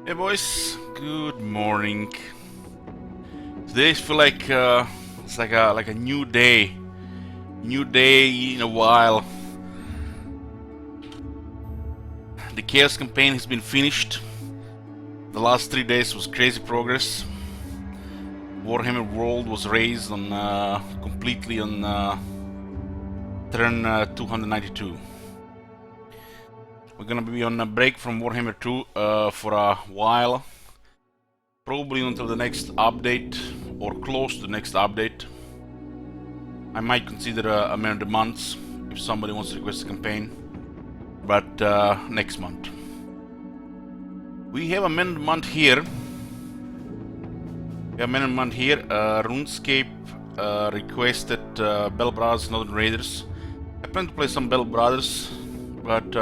Hey boys, good morning. Today I feel like it's like a new day in a while. The Chaos campaign has been finished. The last 3 days was crazy progress. Warhammer World was raised on completely on turn 292. We're gonna be on a break from Warhammer 2 for a while. Probably until the next update, or close to the next update. I might consider a Man of the Month if somebody wants to request a campaign, but next month. We have a Man of the Month here. RuneScape requested Bell Brothers Northern Raiders. I plan to play some Bell Brothers, but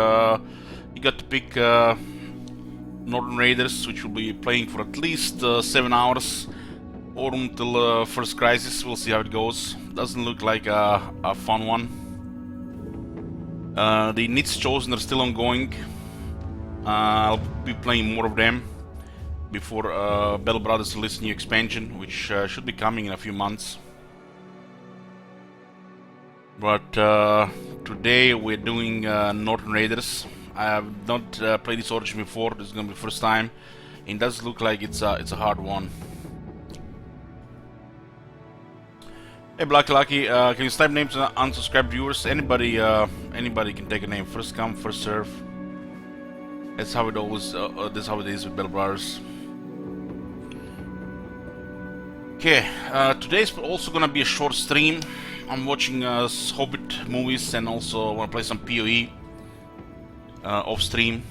he got to pick Northern Raiders, which will be playing for at least 7 hours or until first crisis. We'll see how it goes. Doesn't look like a fun one. The Nits Chosen are still ongoing. I'll be playing more of them before Bell Brothers release a new expansion, which should be coming in a few months. But today we're doing Northern Raiders. I have not played this Origin before. This is gonna be the first time. It does look like it's a hard one. Hey Black Lucky, can you type names to unsubscribed viewers? Anybody can take a name. First come, first serve. That's how it always. That's how it is with Bell Brothers. Okay, today's also gonna be a short stream. I'm watching Hobbit movies and also wanna play some PoE off stream.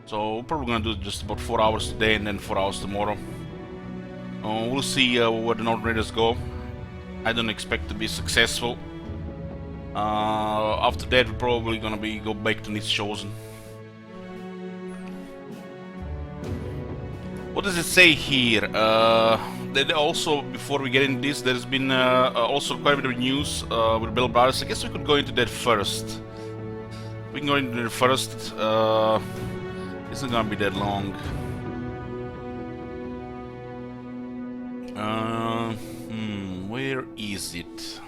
So we're probably gonna do just about 4 hours today and then 4 hours tomorrow. We'll see where the Northern Raiders go. I don't expect to be successful. After that, we're probably gonna go back to Nits Chosen. What does it say here? Also, before we get into this, there's been also quite a bit of news with Bell Brothers. I guess we could go into that first. We can go into it first. It's not gonna be that long. Where is it?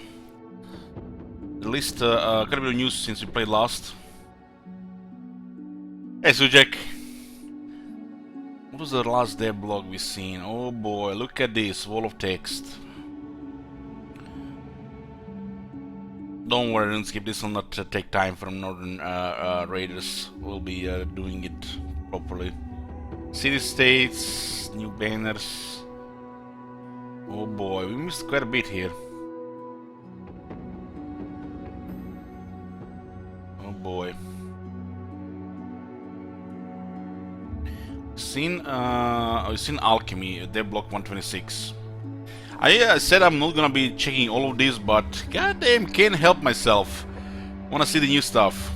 At least quite a bit of news since we played last. Hey Sujek! What was the last dev blog we seen? Oh boy, look at this wall of text. Don't worry, RuneScape, this will not take time from Northern Raiders. We'll be doing it properly. City states, new banners. Oh boy, we missed quite a bit here. Oh boy. I've seen Alchemy, dev block 126. I said I'm not gonna be checking all of these, but goddamn, can't help myself. Wanna see the new stuff.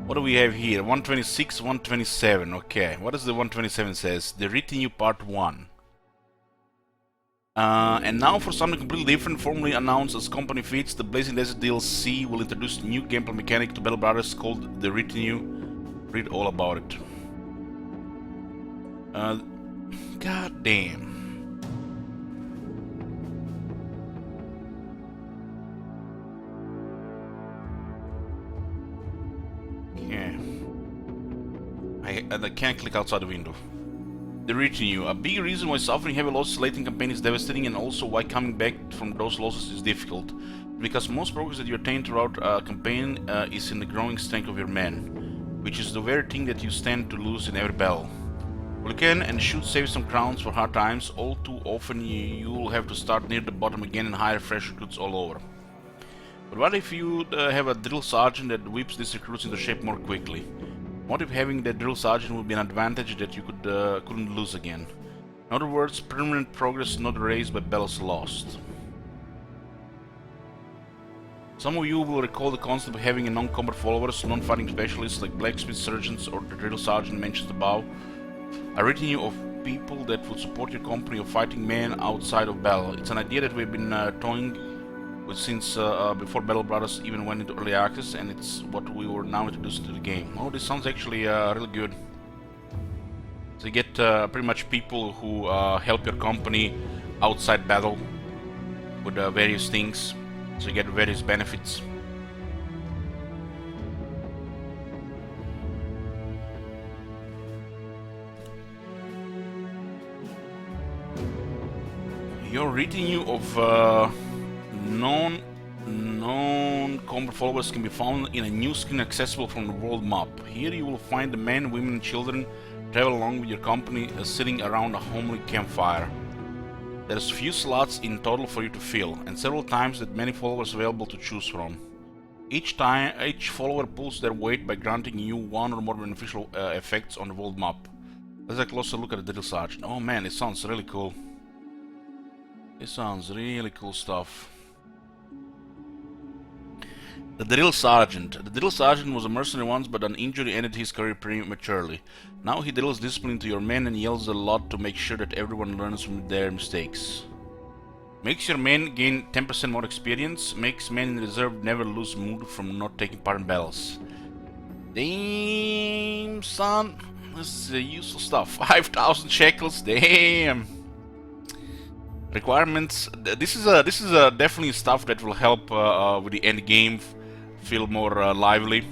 What do we have here? 126, 127. Okay, what does the 127 says? The Retinue Part 1. And now for something completely different, formally announced as company feats, the Blazing Desert DLC will introduce a new gameplay mechanic to Bell Brothers called the Retinue. Read all about it. God damn. Okay. I can't click outside the window. The Retinue. A big reason why suffering heavy losses late in campaign is devastating, and also why coming back from those losses is difficult. Because most progress that you attain throughout a campaign is in the growing strength of your men, which is the very thing that you stand to lose in every battle. While you can and should save some crowns for hard times, all too often you'll have to start near the bottom again and hire fresh recruits all over. But what if you have a drill sergeant that whips these recruits into shape more quickly? What if having that drill sergeant would be an advantage that you couldn't lose again? In other words, permanent progress not erased but battles lost. Some of you will recall the concept of having a non-combat followers, non-fighting specialists like blacksmith surgeons or the drill sergeant mentioned above. A retinue of people that will support your company of fighting men outside of battle. It's an idea that we've been toying which since before Battle Brothers even went into early access, and it's what we were now introduced to the game. Oh, this sounds actually really good. So you get pretty much people who help your company outside battle with various things, so you get various benefits. Your retinue of non-combat followers can be found in a new screen accessible from the world map. Here you will find the men, women, and children travel along with your company sitting around a homely campfire. There's few slots in total for you to fill, and several times that many followers available to choose from. Each follower pulls their weight by granting you one or more beneficial effects on the world map. Let's have a closer look at the Drill Sergeant. Oh man, it sounds really cool. It sounds really cool stuff. The Drill Sergeant. The Drill Sergeant was a mercenary once, but an injury ended his career prematurely. Now he drills discipline to your men and yells a lot to make sure that everyone learns from their mistakes. Makes your men gain 10% more experience. Makes men in reserve never lose mood from not taking part in battles. Damn, son. This is useful stuff. 5,000 shekels. Damn. Requirements. This is definitely stuff that will help with the end game feel more lively,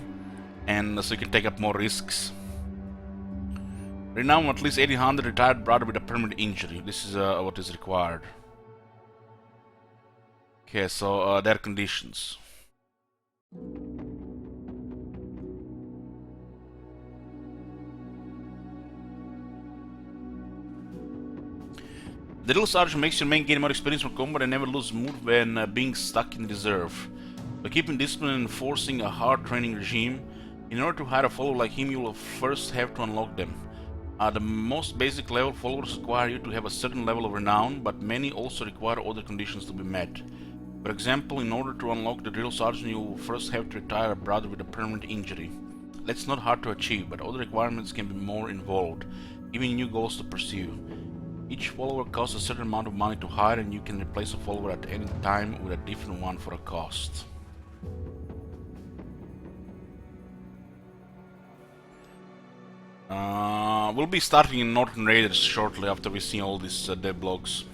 and so you can take up more risks. Renown at least 1800, retired brother with a permanent injury. This is what is required. Okay, so their conditions. The Drill Sergeant makes your men gain more experience from combat and never lose mood when being stuck in reserve. By keeping discipline and enforcing a hard training regime, in order to hire a follower like him, you will first have to unlock them. At the most basic level, followers require you to have a certain level of renown, but many also require other conditions to be met. For example, in order to unlock the Drill Sergeant, you will first have to retire a brother with a permanent injury. That's not hard to achieve, but other requirements can be more involved, giving new goals to pursue. Each follower costs a certain amount of money to hire, and you can replace a follower at any time with a different one for a cost. We'll be starting in Northern Raiders shortly after we see all these devlogs.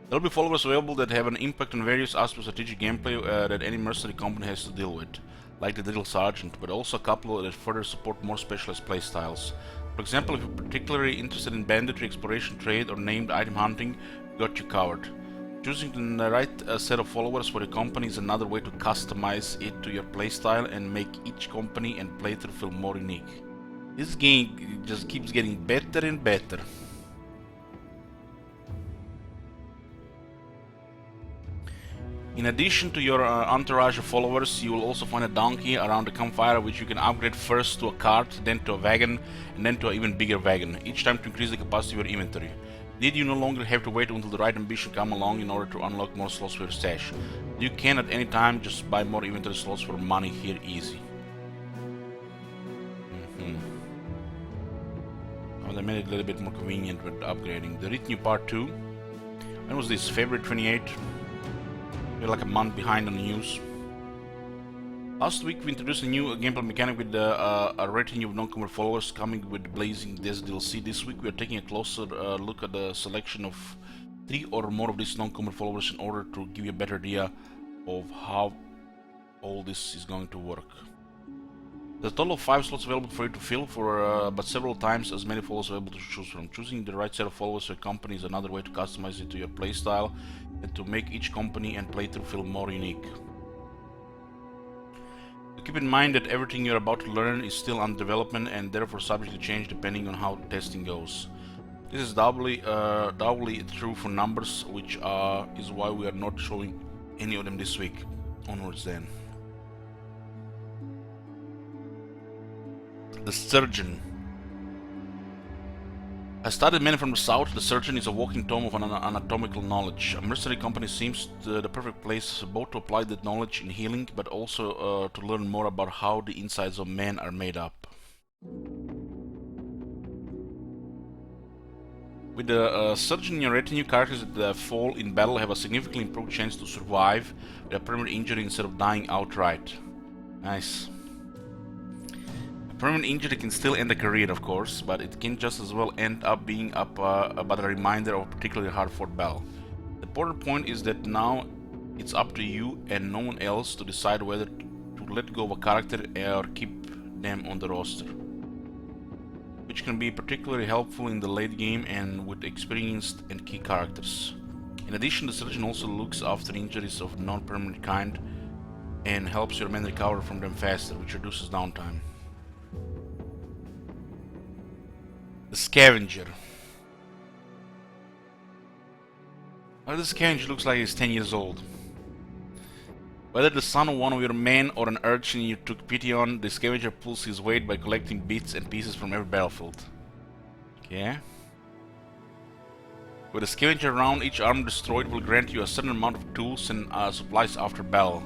There will be followers available that have an impact on various aspects of strategic gameplay that any mercenary company has to deal with, like the Drill Sergeant, but also a couple that further support more specialized playstyles. For example, if you're particularly interested in banditry, exploration, trade, or named item hunting, we got you covered. Choosing the right set of followers for your company is another way to customize it to your playstyle and make each company and playthrough feel more unique. This game just keeps getting better and better. In addition to your entourage of followers, you will also find a donkey around the campfire, which you can upgrade first to a cart, then to a wagon, and then to an even bigger wagon, each time to increase the capacity of your inventory. Indeed, you no longer have to wait until the right ambition come along in order to unlock more slots for your stash. You can at any time just buy more inventory slots for money here easy. Well, they made it a little bit more convenient with upgrading. The Retinue Part 2. When was this? February 28? We're like a month behind on the news. Last week we introduced a new gameplay mechanic with a retinue of non-combat followers coming with the Blazing Desert DLC. This week we are taking a closer look at the selection of 3 or more of these non-combat followers in order to give you a better idea of how all this is going to work. There's a total of 5 slots available for you to fill, but several times as many followers available to choose from. Choosing the right set of followers for your company is another way to customize it to your playstyle and to make each company and playthrough feel more unique. Keep in mind that everything you're about to learn is still under development and therefore subject to change depending on how the testing goes. This is doubly true for numbers, which is why we are not showing any of them this week. Onwards then. The Surgeon. I studied men from the south. The Surgeon is a walking tome of anatomical knowledge. A mercenary company seems the perfect place both to apply that knowledge in healing, but also to learn more about how the insides of men are made up. With the surgeon in your retinue, characters that fall in battle have a significantly improved chance to survive with a permanent injury instead of dying outright. Nice. A permanent injury can still end a career, of course, but it can just as well end up being but a reminder of a particularly hard-fought battle. The important point is that now it's up to you and no one else to decide whether to let go of a character or keep them on the roster, which can be particularly helpful in the late game and with experienced and key characters. In addition, the surgeon also looks after injuries of non-permanent kind and helps your men recover from them faster, which reduces downtime. The Scavenger. Well, the Scavenger looks like he's 10 years old. Whether the son of one of your men or an urchin you took pity on, the Scavenger pulls his weight by collecting bits and pieces from every battlefield. Okay. With a Scavenger round, each armor destroyed will grant you a certain amount of tools and supplies after battle.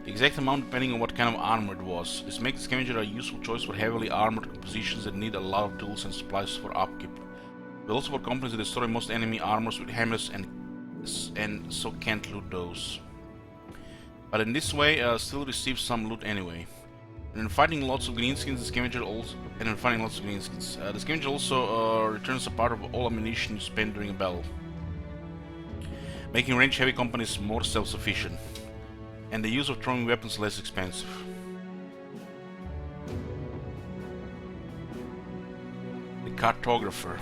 The exact amount depending on what kind of armor it was. This makes the Scavenger a useful choice for heavily armored positions that need a lot of tools and supplies for upkeep. But also for companies that destroy most enemy armors with hammers and so can't loot those. But in this way, still receive some loot anyway. And in fighting lots of greenskins, the Scavenger also the Scavenger also returns a part of all ammunition you spend during a battle, making range-heavy companies more self-sufficient, and the use of throwing weapons less expensive. The Cartographer.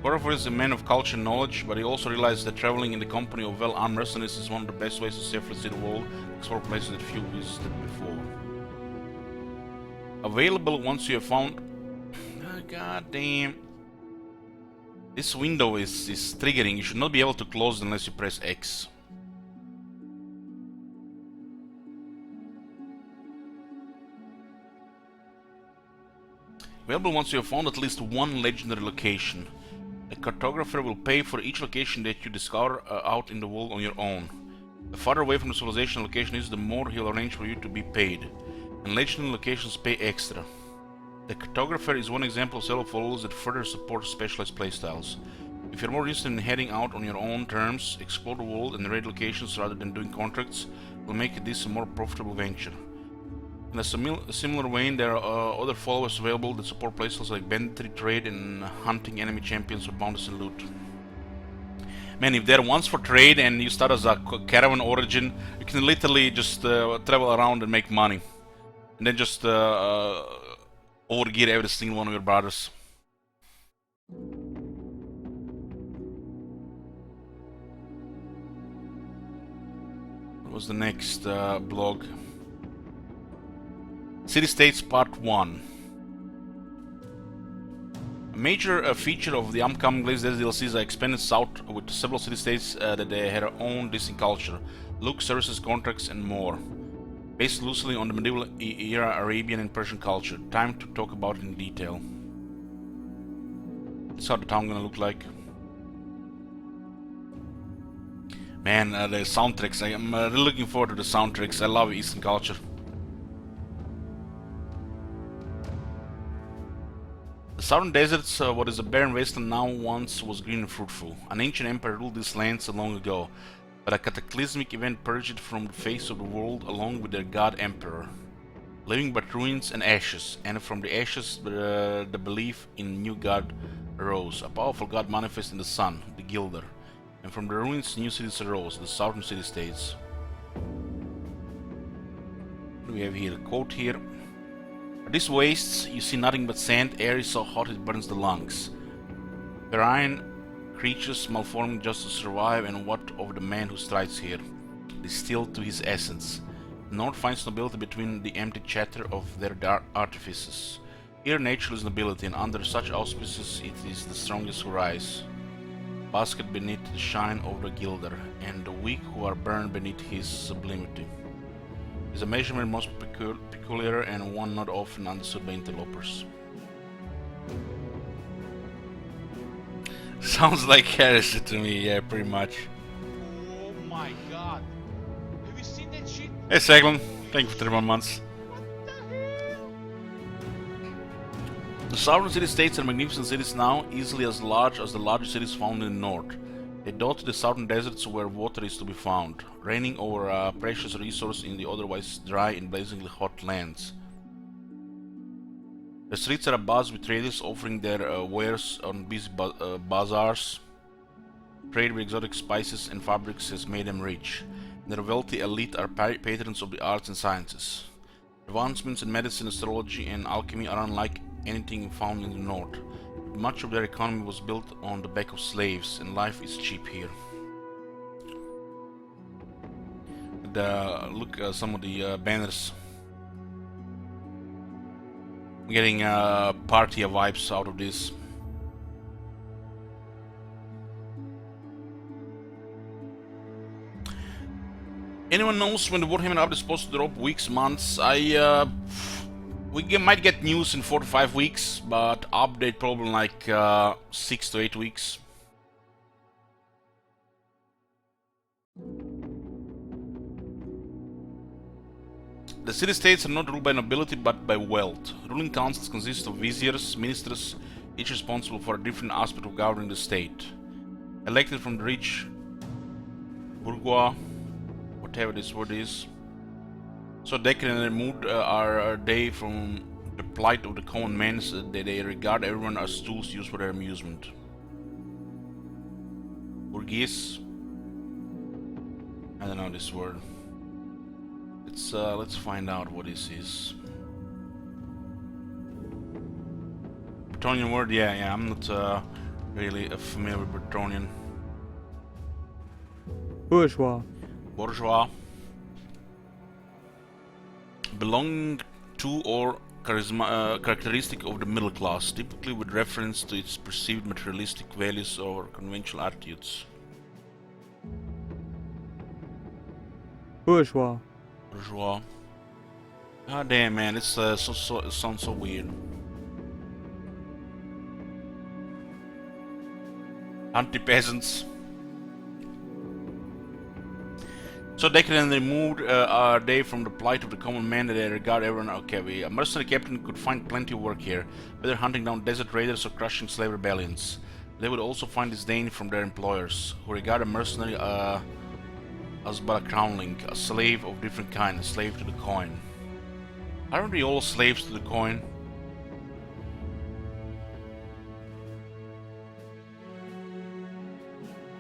Cartographer is a man of culture and knowledge, but he also realizes that traveling in the company of well-armed mercenaries is one of the best ways to safely see the world, explore places that few visited before. Available once you have found... God damn. This window is triggering. You should not be able to close it unless you press X. Available once you have found at least one legendary location. The Cartographer will pay for each location that you discover out in the world on your own. The farther away from the civilization location is, the more he'll arrange for you to be paid, and legendary locations pay extra. The Cartographer is one example of several followers that further support specialized playstyles. If you're more interested in heading out on your own terms, explore the world and raid locations rather than doing contracts, will make this a more profitable venture. In a similar vein, there are other followers available that support playstyles like banditry, trade, and hunting enemy champions for bounties and loot. Man, if they're once for trade and you start as a caravan origin, you can literally just travel around and make money. And then just overgear every single one of your brothers. What was the next blog? City-States Part 1. A major feature of the upcoming Blaze Desert DLC is expanded south with several city-states that they have their own distinct culture, look, services, contracts, and more. Based loosely on the medieval era Arabian and Persian culture. Time to talk about it in detail. This is how the town gonna look like. Man, the soundtracks. I'm really looking forward to the soundtracks. I love Eastern culture. The southern deserts, what is a barren wasteland now, once was green and fruitful. An ancient empire ruled these lands so long ago, but a cataclysmic event purged it from the face of the world along with their god emperor, leaving but ruins and ashes. And from the ashes, the belief in new god arose, a powerful god manifest in the sun, the Gilder. And from the ruins, new cities arose, the southern city-states. What do we have here? A quote here. These wastes, you see nothing but sand, air is so hot it burns the lungs. Parian creatures malforming just to survive, and what of the man who strides here? Distilled to his essence. The north finds nobility between the empty chatter of their dark artifices. Here nature is nobility, and under such auspices it is the strongest who rise. Basket beneath the shine of the Gilder, and the weak who are burned beneath his sublimity. Is a measurement most peculiar and one not often understood by interlopers. Sounds like heresy to me, yeah, pretty much. Oh my god! Have you seen that shit? Hey Seglin, thank you for 31 months. What the hell? The southern city-states are magnificent cities now, easily as large as the largest cities found in the north. They dot the southern deserts where water is to be found, reigning over a precious resource in the otherwise dry and blazingly hot lands. The streets are abuzz with traders offering their wares on busy bazaars. Trade with exotic spices and fabrics has made them rich, and their wealthy elite are patrons of the arts and sciences. Advancements in medicine, astrology, and alchemy are unlike anything found in the north. Much of their economy was built on the back of slaves, and life is cheap here. Look at some of the banners. I'm getting party vibes out of this. Anyone knows when the Warhammer update is supposed to drop? Weeks, months? We might get news in 4 to 5 weeks, but update probably like 6 to 8 weeks. The city-states are not ruled by nobility but by wealth. Ruling councils consist of viziers, ministers, each responsible for a different aspect of governing the state. Elected from the rich bourgeois, whatever this word is. So decadent and removed are they from the plight of the common man, that they regard everyone as tools used for their amusement. Bourgeois. I don't know this word. Let's find out what this is. Bretonnian word, yeah. I'm not really familiar with Bretonnian. Bourgeois. Bourgeois. Belonging to or characteristic of the middle class, typically with reference to its perceived materialistic values or conventional attitudes. Bourgeois. Bourgeois. Ah damn man, it sounds so weird. Anti-peasants. So decadent and removed are they from the plight of the common man, that they regard everyone. Okay, a mercenary captain could find plenty of work here, whether hunting down desert raiders or crushing slave rebellions. They would also find disdain from their employers, who regard a mercenary as but a crownling, a slave of different kind, a slave to the coin. Aren't we all slaves to the coin?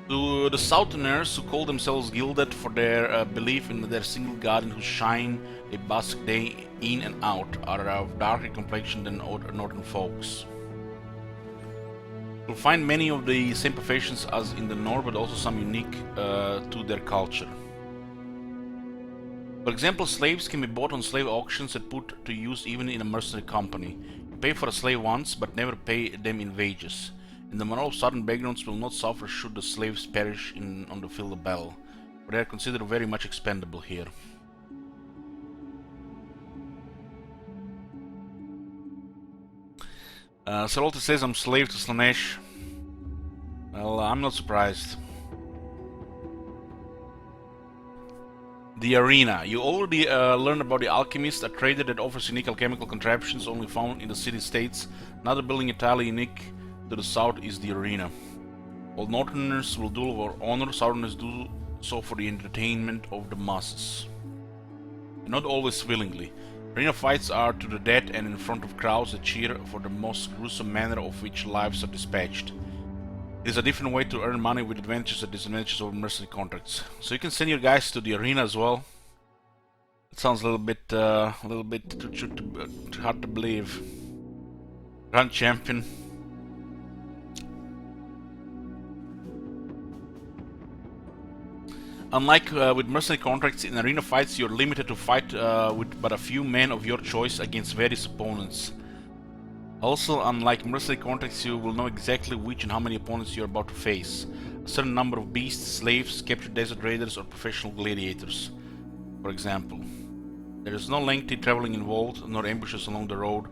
To the Southerners, who call themselves gilded for their belief in their single god in whose shine they bask day in and out, are of darker complexion than northern folks. You'll find many of the same professions as in the north, but also some unique to their culture. For example, slaves can be bought on slave auctions and put to use even in a mercenary company. You pay for a slave once, but never pay them in wages. And the moral of southern backgrounds will not suffer should the slaves perish on the field of battle, for they are considered very much expendable here. Sarolta says I'm slave to Slaanesh. Well, I'm not surprised. The arena. You already learned about the alchemist, a trader that offers unique alchemical contraptions only found in the city-states. Another building entirely unique to the south is the arena. While northerners will do for honor, southerners do so for the entertainment of the masses. Not always willingly. Arena fights are to the death and in front of crowds that cheer for the most gruesome manner of which lives are dispatched. It is a different way to earn money with advantages and disadvantages of mercenary contracts. So you can send your guys to the arena as well. It sounds a little bit too hard to believe. Grand champion. Unlike with mercenary contracts, in arena fights you're limited to fight with but a few men of your choice against various opponents. Also, unlike mercenary contracts, you will know exactly which and how many opponents you are about to face. A certain number of beasts, slaves, captured desert raiders, or professional gladiators, for example. There is no lengthy traveling involved, nor ambushes along the road,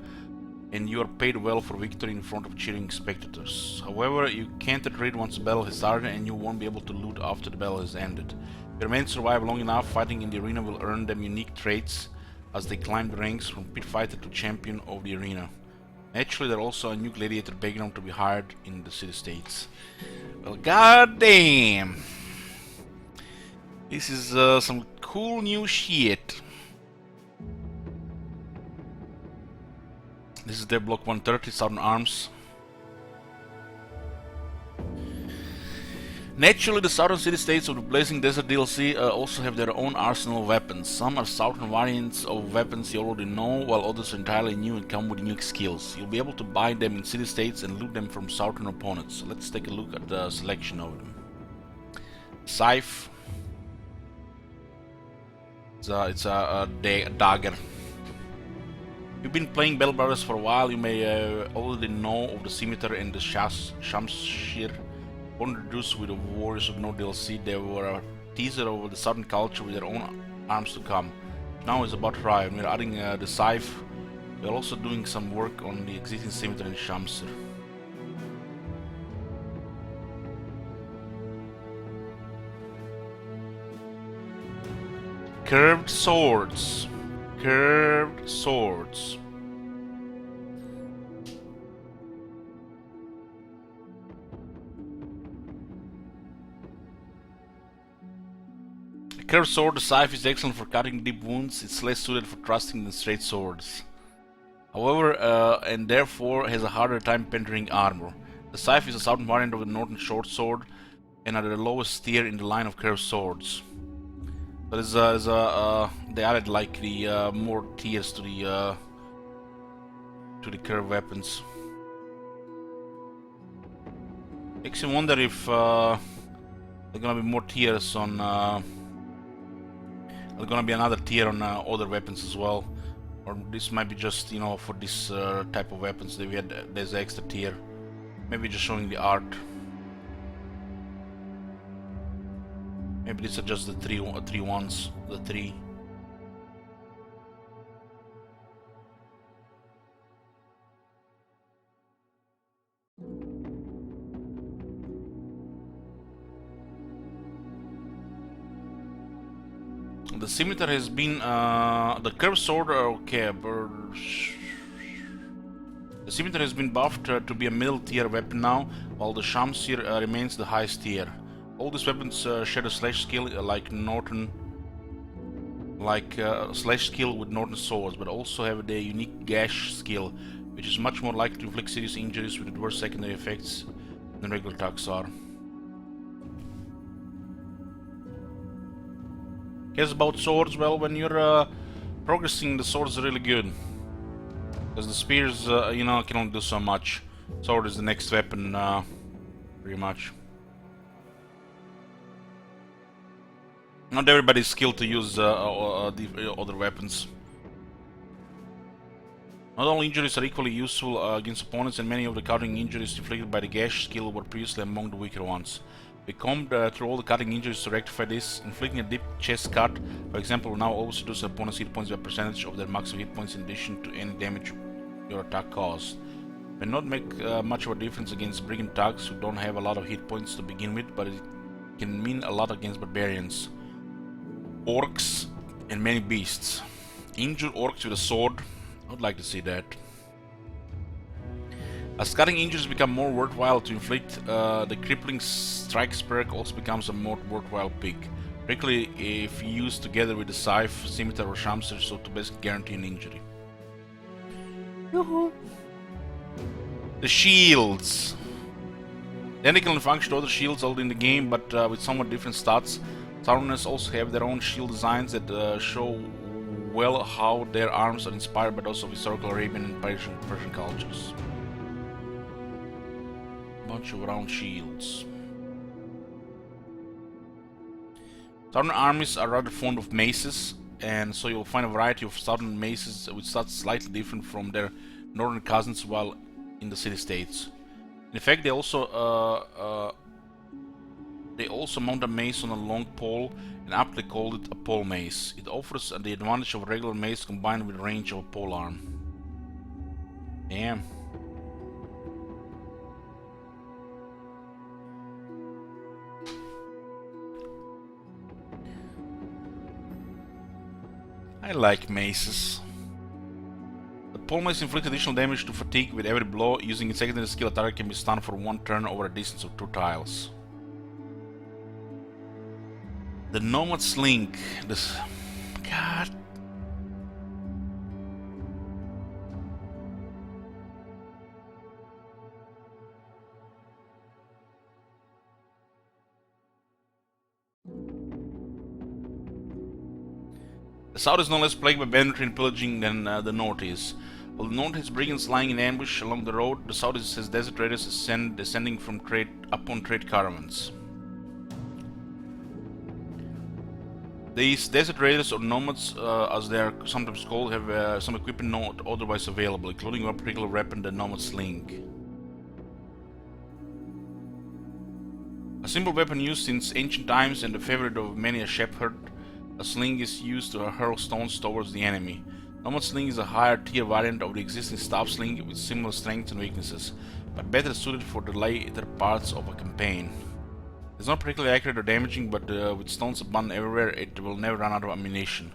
and you are paid well for victory in front of cheering spectators. However, you can't retreat once the battle has started, and you won't be able to loot after the battle has ended. If your men survive long enough, fighting in the arena will earn them unique traits as they climb the ranks from pit fighter to champion of the arena. Actually, there's also a new gladiator background to be hired in the city-states. Well, goddamn! This is some cool new shit. This is their Block 130, Southern Arms. Naturally, the southern city-states of the Blazing Desert DLC also have their own arsenal of weapons. Some are southern variants of weapons you already know, while others are entirely new and come with unique skills. You'll be able to buy them in city-states and loot them from southern opponents. Let's take a look at the selection of them. Scythe. It's a dagger. You've been playing Battle Brothers for a while, you may already know of the Scimitar and the Shamshir. Introduced with the Warriors of No DLC, they were a teaser of the southern culture with their own arms to come. Now it's about to arrive, and we're adding the Scythe. We're also doing some work on the existing Scimitar and Shamshir. Curved swords. Curved swords. A curved sword, the Scythe is excellent for cutting deep wounds. It's less suited for thrusting than straight swords. However, and therefore has a harder time penetrating armor. The Scythe is a southern variant of the northern short sword and are the lowest tier in the line of curved swords. But they added like the more tiers to the curved weapons. Makes you wonder if there are gonna be more tiers on. There's gonna be another tier on other weapons as well, or this might be just, you know, for this type of weapons that we had. There's an extra tier. Maybe just showing the art. Maybe these are just the three ones, the three. The Scimitar has been the curved sword. Okay, the Scimitar has been buffed to be a middle tier weapon now, while the Shamshir remains the highest tier. All these weapons share a slash skill slash skill with northern swords, but also have the unique gash skill, which is much more likely to inflict serious injuries with adverse secondary effects than regular attacks are. Guess about swords, well, when you're progressing, the swords are really good. Because the spears, you know, can only do so much. Sword is the next weapon, pretty much. Not everybody's skilled to use the other weapons. Not all injuries are equally useful against opponents, and many of the cutting injuries inflicted by the gash skill were previously among the weaker ones. We combed through all the cutting injuries to rectify this. Inflicting a deep chest cut, for example, will now always reduce an opponent's hit points by a percentage of their maximum hit points in addition to any damage your attack caused. May not make much of a difference against brigand thugs who don't have a lot of hit points to begin with, but it can mean a lot against barbarians, orcs, and many beasts. Injured orcs with a sword, I would like to see that. As cutting injuries become more worthwhile to inflict, the crippling strikes perk also becomes a more worthwhile pick, particularly if used together with the Scythe, Scimitar, or Shamshir, so to basically guarantee an injury. The shields. Identical in function to other shields already in the game, but with somewhat different stats. Southerners also have their own shield designs that show well how their arms are inspired by those of historical Arabian and Persian cultures. Bunch of round shields. Southern armies are rather fond of maces, and so you'll find a variety of southern maces with stats slightly different from their northern cousins while in the city-states. In fact, they also mount a mace on a long pole and aptly called it a pole mace. It offers the advantage of a regular mace combined with the range of a pole arm. Damn. I like maces. Pole Mace inflicts additional damage to fatigue with every blow. Using its secondary skill, a target can be stunned for 1 turn over a distance of 2 tiles. The Nomad Sling. This... God. The south is no less plagued by banditry and pillaging than the north is. While the north has brigands lying in ambush along the road, the south has desert raiders descending from upon trade caravans. These desert raiders, or nomads as they are sometimes called, have some equipment not otherwise available, including one particular weapon, the Nomad Sling. A simple weapon used since ancient times and the favorite of many a shepherd, a sling is used to hurl stones towards the enemy. Nomad Sling is a higher tier variant of the existing staff sling with similar strengths and weaknesses, but better suited for the later parts of a campaign. It's not particularly accurate or damaging, but with stones abundant everywhere, it will never run out of ammunition.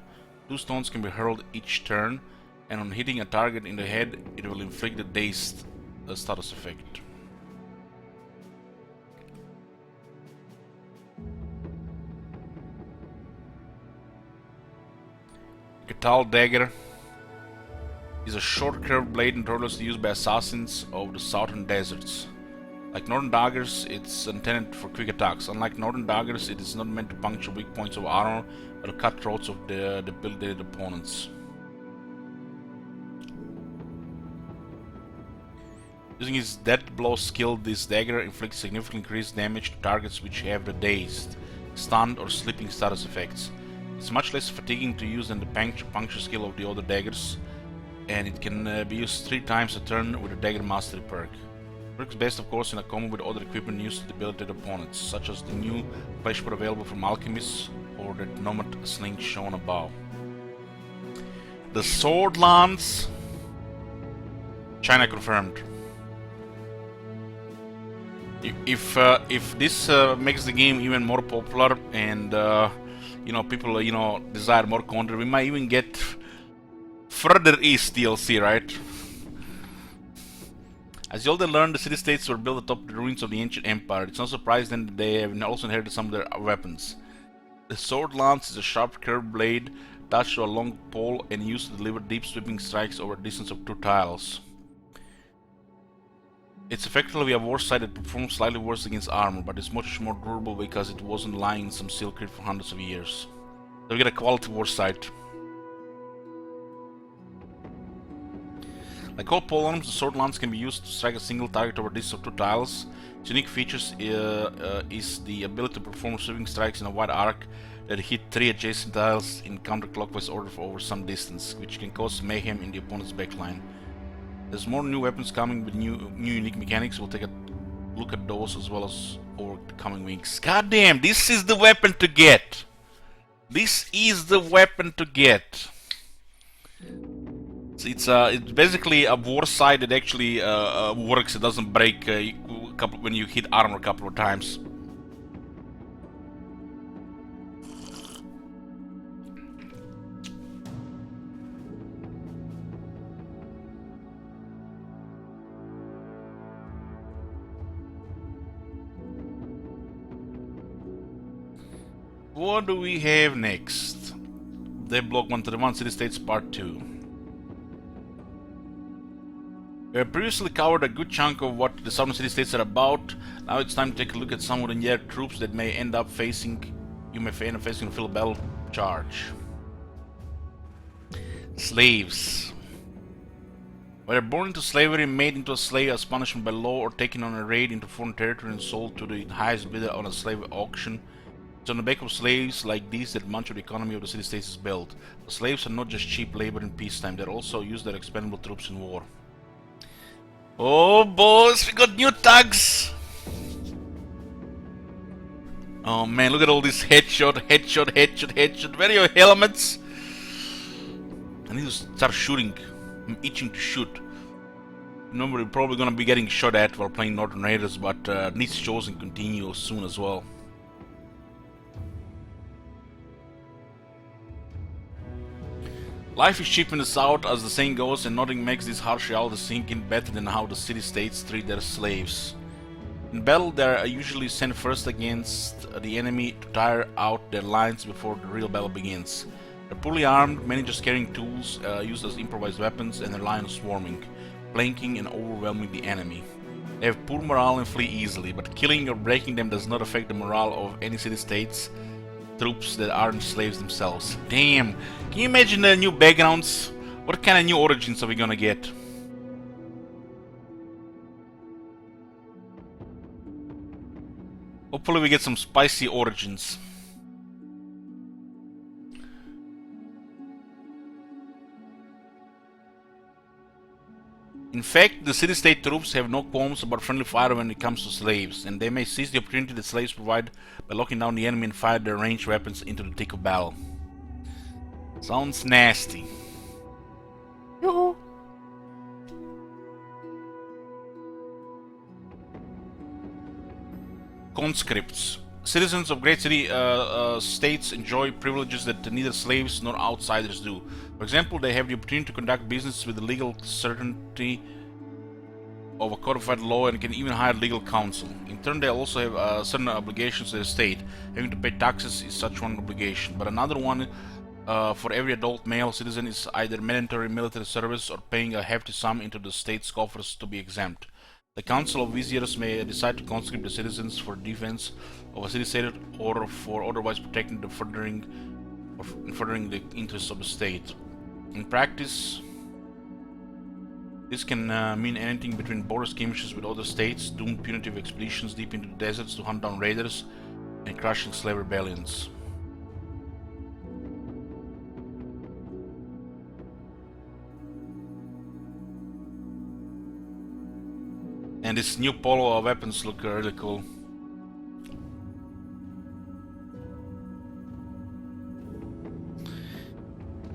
2 stones can be hurled each turn, and on hitting a target in the head, it will inflict the dazed status effect. Catal Dagger is a short curved blade notoriously used by assassins of the southern deserts. Like northern daggers, it's intended for quick attacks. Unlike northern daggers, it is not meant to puncture weak points of armor, but to cut throats of the debilitated opponents. Using its death blow skill, this dagger inflicts significantly increased damage to targets which have the dazed, stunned, or sleeping status effects. It's much less fatiguing to use than the puncture skill of the other daggers, and it can be used 3 times a turn with a Dagger Mastery perk. It works best of course in a combo with other equipment used to debilitate opponents, such as the new fleshpot available from alchemists or the Nomad Sling shown above. The Sword Lance. China confirmed. If this makes the game even more popular and people desire more content, we might even get further east DLC, right? As Yolden learned, the city-states were built atop the ruins of the ancient empire. It's no surprise then that they have also inherited some of their weapons. The sword lance is a sharp curved blade attached to a long pole and used to deliver deep sweeping strikes over a distance of 2 tiles. It's effectively a war sight that performs slightly worse against armor, but it's much more durable because it wasn't lying in some steel crypt for hundreds of years. So we get a quality war sight. Like all polearms, the sword lance can be used to strike a single target over a distance of 2 tiles. Its unique features is the ability to perform sweeping strikes in a wide arc that hit 3 adjacent tiles in counterclockwise order for over some distance, which can cause mayhem in the opponent's backline. There's more new weapons coming with new unique mechanics. We'll take a look at those as well as over the coming weeks. God damn, this is the weapon to get! This is the weapon to get! It's basically a war sight that actually works. It doesn't break when you hit armor a couple of times. What do we have next? Devblock 131 City-States Part 2. We have previously covered a good chunk of what the southern city-states are about. Now it's time to take a look at some of the near troops that may end up facing a Phil Bell charge. Slaves. Whether born into slavery, made into a slave as punishment by law, or taken on a raid into foreign territory and sold to the highest bidder on a slave auction, it's on the back of slaves like these that much of the economy of the city-states is built. The slaves are not just cheap labor in peacetime, they also use their expendable troops in war. Oh boys, we got new thugs! Oh man, look at all this headshot. Where are your helmets? I need to start shooting. I'm itching to shoot. We're probably gonna be getting shot at while playing Northern Raiders, but these shows can continue soon as well. Life is cheap in the south, as the saying goes, and nothing makes this harsh reality sink in better than how the city-states treat their slaves. In battle, they are usually sent first against the enemy to tire out their lines before the real battle begins. They're poorly armed, many just carrying tools used as improvised weapons, and rely on swarming, flanking and overwhelming the enemy. They have poor morale and flee easily, but killing or breaking them does not affect the morale of any city-states troops that aren't slaves themselves. Damn! Can you imagine the new backgrounds? What kind of new origins are we gonna get? Hopefully we get some spicy origins. In fact, the city-state troops have no qualms about friendly fire when it comes to slaves, and they may seize the opportunity that slaves provide by locking down the enemy and fire their ranged weapons into the thick of battle. Sounds nasty. Yoo-hoo. Conscripts. Citizens of great city states enjoy privileges that neither slaves nor outsiders do. For example, they have the opportunity to conduct business with the legal certainty of a codified law and can even hire legal counsel. In turn, they also have certain obligations to the state. Having to pay taxes is such one obligation, but another one for every adult male citizen is either mandatory military service or paying a hefty sum into the state's coffers to be exempt. The Council of Viziers may decide to conscript the citizens for defense of a city-state or for otherwise protecting the furthering the interests of the state. In practice, this can mean anything between border skirmishes with other states, doomed punitive expeditions deep into the deserts to hunt down raiders, and crushing slave rebellions. And these new polo weapons look really cool.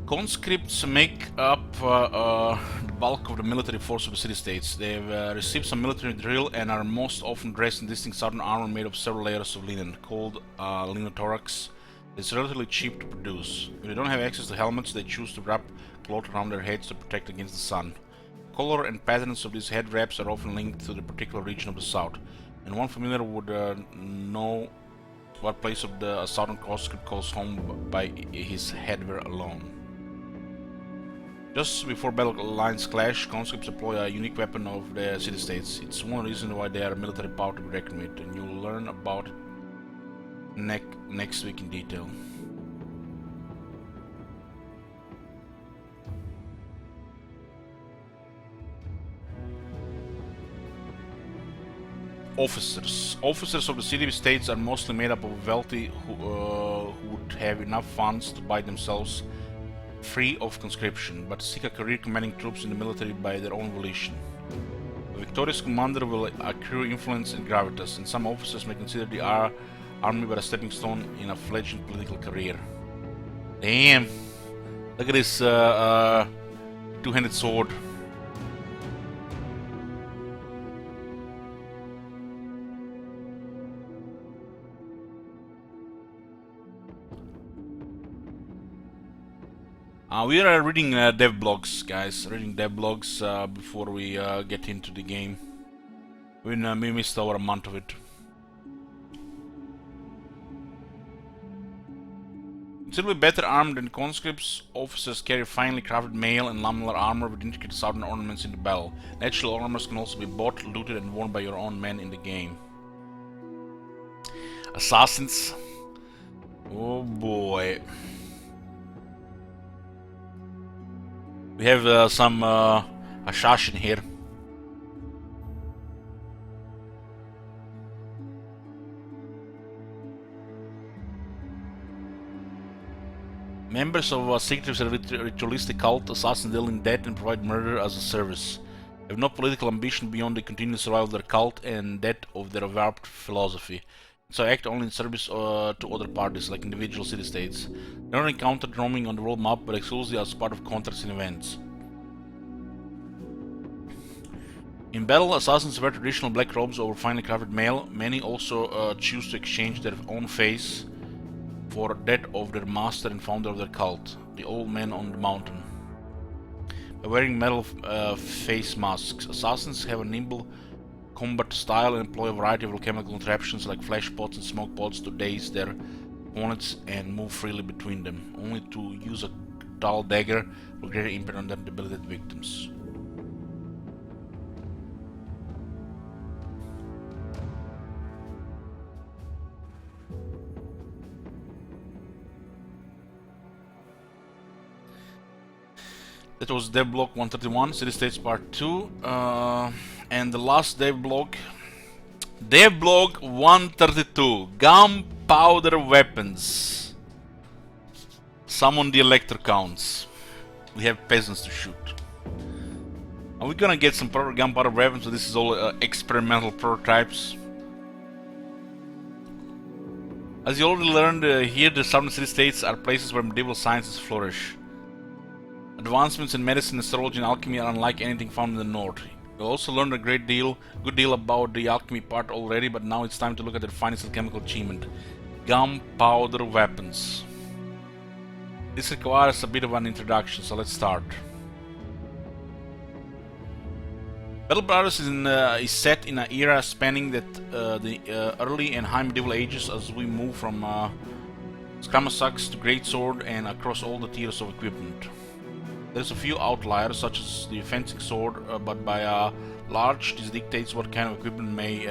Conscripts make up the bulk of the military force of the city-states. They have received some military drill and are most often dressed in distinct southern armor made of several layers of linen, called linothorax. It's relatively cheap to produce. If they don't have access to helmets, they choose to wrap cloth around their heads to protect against the sun. Color and patterns of these head wraps are often linked to the particular region of the south, and one familiar would know what place of the southern conscript calls home by his headwear alone. Just before battle lines clash, conscripts employ a unique weapon of the city-states. It's one reason why they are a military power to be reckoned with, and you'll learn about it next week in detail. Officers. Officers of the city-states are mostly made up of wealthy who would have enough funds to buy themselves free of conscription, but seek a career commanding troops in the military by their own volition. A victorious commander will accrue influence and gravitas, and some officers may consider the army but a stepping stone in a fledgling political career. Damn! Look at this two-handed sword. We are reading dev blogs, guys. Reading dev blogs before we get into the game. We missed over a month of it. Considerably better armed than conscripts, officers carry finely crafted mail and lamellar armor with intricate southern ornaments in the battle. Natural armors can also be bought, looted, and worn by your own men in the game. Assassins. Oh boy. We have some assassin here. Members of a secretive ritualistic cult, assassins deal in debt and provide murder as a service. They have no political ambition beyond the continued survival of their cult and that of their warped philosophy. So act only in service to other parties, like individual city-states. They are not encountered roaming on the world map, but exclusively as part of contracts and events. In battle, assassins wear traditional black robes over finely crafted mail. Many also choose to exchange their own face for that of their master and founder of their cult, the old man on the mountain. wearing metal face masks. Assassins have a nimble combat style and employ a variety of chemical contraptions like flash pots and smoke pots to daze their opponents and move freely between them, only to use a dull dagger with greater impact on their debilitated victims. That was Dev Block 131, City States Part 2, and the last Dev Block 132, Gunpowder Weapons. Summon the Electro Counts. We have peasants to shoot. Are we gonna get some proper gunpowder weapons? So this is all experimental prototypes. As you already learned, here the southern city states are places where medieval sciences flourish. Advancements in medicine, astrology, and alchemy are unlike anything found in the north. You also learned a good deal about the alchemy part already, but now it's time to look at the finest alchemical achievement: gunpowder weapons. This requires a bit of an introduction, so let's start. Battle Brothers is set in an era spanning the early and high medieval ages, as we move from Skamasuks to Greatsword and across all the tiers of equipment. There's a few outliers, such as the fencing sword, but by large this dictates what kind of equipment may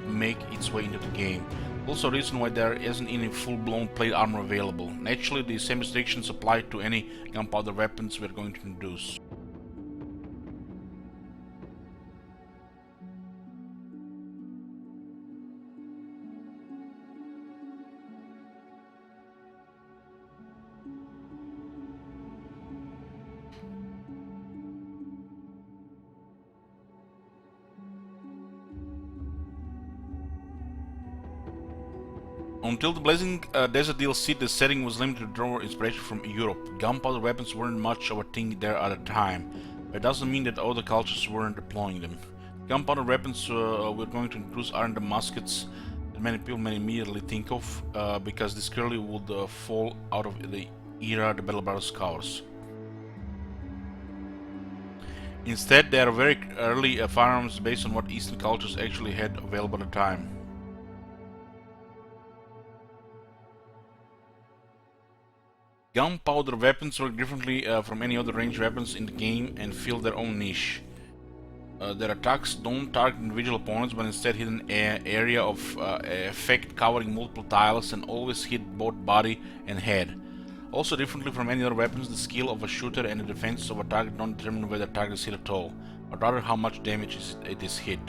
make its way into the game. Also a reason why there isn't any full-blown plate armor available. Naturally, the same restrictions apply to any gunpowder weapons we're going to introduce. Until the Blazing Desert DLC, the setting was limited to draw inspiration from Europe. Gunpowder weapons weren't much of a thing there at the time, but it doesn't mean that other cultures weren't deploying them. Gunpowder weapons we're going to introduce aren't the muskets that many people may immediately think of, because this clearly would fall out of the era the Battle Brothers covers. Instead, they are very early firearms based on what Eastern cultures actually had available at the time. Gunpowder weapons work differently from any other ranged weapons in the game and fill their own niche. Their attacks don't target individual opponents, but instead hit an area of effect covering multiple tiles and always hit both body and head. Also differently from any other weapons, the skill of a shooter and the defense of a target don't determine whether the target is hit at all, but rather how much damage it is hit.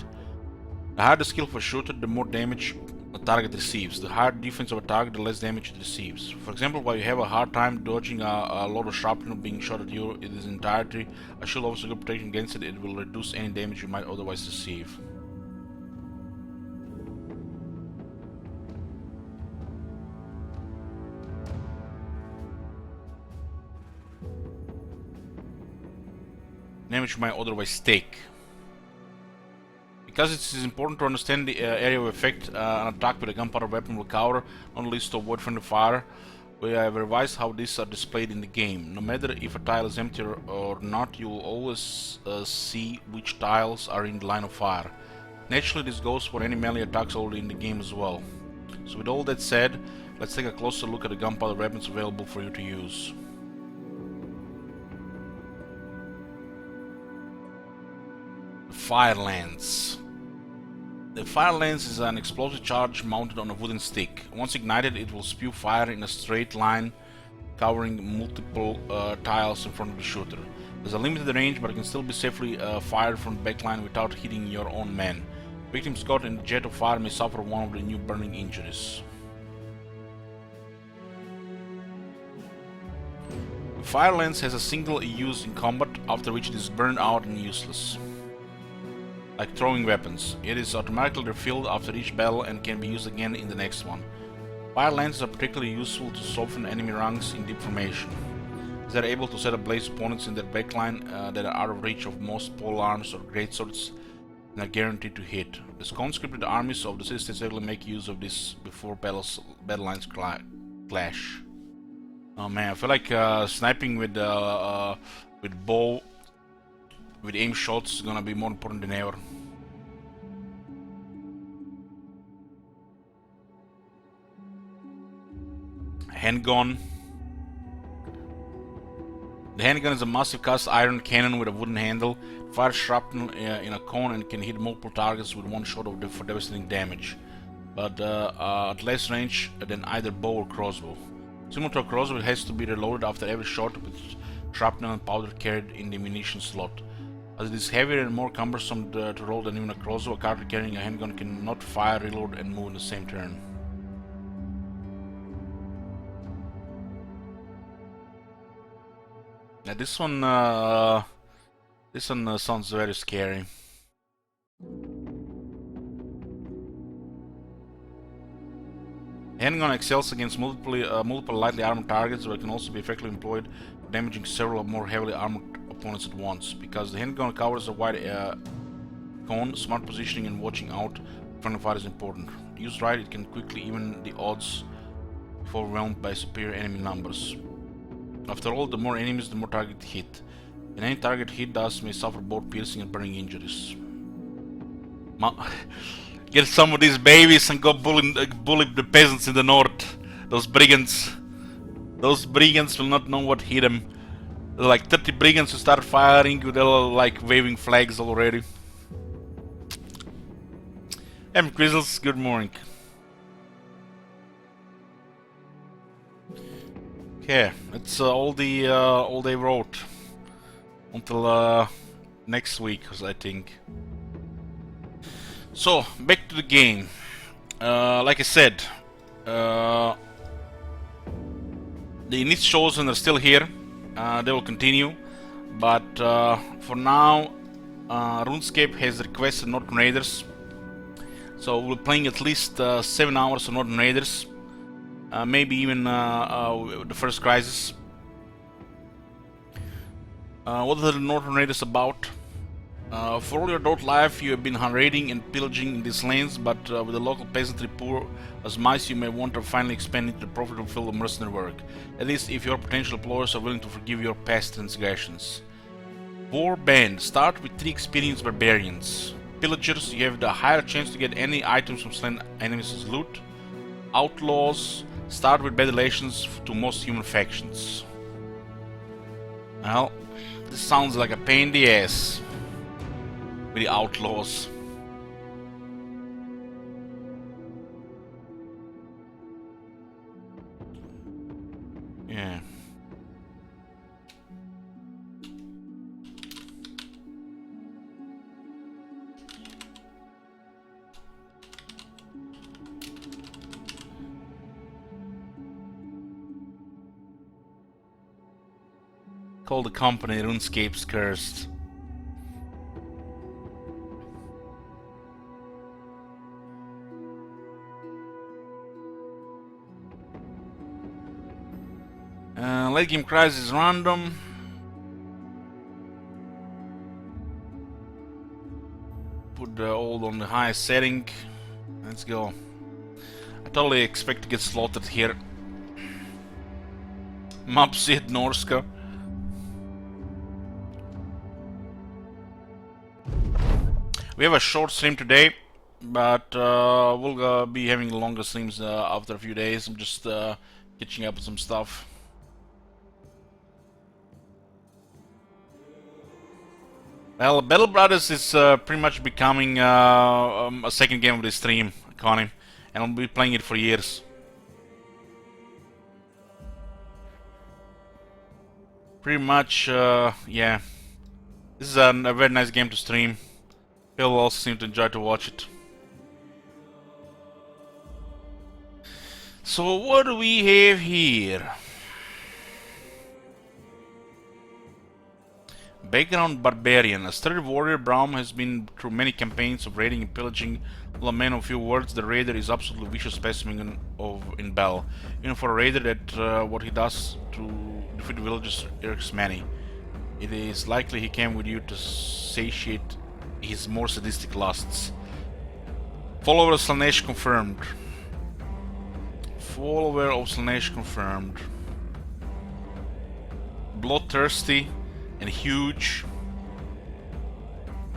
The higher the skill of a shooter, the more damage a target receives. The higher defense of a target, the less damage it receives. For example, while you have a hard time dodging a lot of shrapnel being shot at you in its entirety, a shield offers a good protection against it. It will reduce any damage you might otherwise receive. Damage you might otherwise take. Because it is important to understand the area of effect an attack with a gunpowder weapon will cover, not least to avoid friendly fire, we have revised how these are displayed in the game. No matter if a tile is empty or not, you will always see which tiles are in the line of fire. Naturally, this goes for any melee attacks already in the game as well. So with all that said, let's take a closer look at the gunpowder weapons available for you to use. The Fire Lance. The Fire Lance is an explosive charge mounted on a wooden stick. Once ignited, it will spew fire in a straight line, covering multiple tiles in front of the shooter. There's a limited range, but it can still be safely fired from the backline without hitting your own men. Victims caught in the jet of fire may suffer one of the new burning injuries. The Fire Lance has a single use in combat, after which it is burned out and useless. Like throwing weapons, it is automatically refilled after each battle and can be used again in the next one. Fire lances are particularly useful to soften enemy ranks in deep formation. They are able to set ablaze opponents in their backline that are out of reach of most polearms or greatswords and are guaranteed to hit. The conscripted armies of the city-states regularly make use of this before battle lines clash. Oh man, I feel like sniping with bow with aim shots is gonna be more important than ever. Handgun. The handgun is a massive cast iron cannon with a wooden handle. Fires shrapnel in a cone and can hit multiple targets with one shot for devastating damage, but at less range than either bow or crossbow. Similar to a crossbow, it has to be reloaded after every shot with shrapnel and powder carried in the ammunition slot. As it is heavier and more cumbersome to roll than even a crossbow, a character carrying a handgun cannot fire, reload, and move in the same turn. Now this one sounds very scary. Handgun excels against multiple lightly armored targets, but can also be effectively employed for damaging several more heavily armored opponents at once. Because the handgun covers a wide cone, smart positioning and watching out friendly fire is important. Used right, it can quickly even the odds if overwhelmed by superior enemy numbers. After all, the more enemies, the more target hit. And any target hit thus may suffer both piercing and burning injuries. Get some of these babies and go bully the peasants in the north. Those brigands. Those brigands will not know what hit them. There are like 30 brigands who start firing, they're like waving flags already. Quizzles, good morning. Okay, that's all they wrote until next week, I think. So back to the game. Like I said, the Elite Chosen are still here. They will continue, but for now, RuneScape has requested Northern Raiders. So we're playing at least 7 hours of Northern Raiders. Maybe even the first crisis. What are the Northern Raiders about? For all your adult life, you have been raiding and pillaging in these lands, but with the local peasantry poor as mice, you may want to finally expand into the profitable field of mercenary work. At least if your potential employers are willing to forgive your past transgressions. War Band. Start with 3 experienced barbarians. Pillagers, you have the higher chance to get any items from slain enemies as loot. Outlaws. Start with bad relations to most human factions. Well, this sounds like a pain in the ass with the outlaws. Yeah. Call the company RuneScape's Cursed. Late game crisis is random. Put the old on the highest setting. Let's go. I totally expect to get slaughtered here. Mapsit Norska. We have a short stream today, but we'll be having longer streams after a few days. I'm just catching up with some stuff. Well, Battle Brothers is pretty much becoming a second game of the stream, Connie, and I'll be playing it for years. Pretty much, yeah. This is a very nice game to stream. People also seem to enjoy to watch it. So what do we have here? Background Barbarian. A sturdy warrior, Braum has been through many campaigns of raiding and pillaging. Well, a man of few words, the raider is absolutely vicious specimen in Bell. Even for a raider, that what he does to defeat villagers irks many. It is likely he came with you to satiate his more sadistic lusts. Follower of Slaanesh confirmed. Follower of Slaanesh confirmed. Bloodthirsty and huge.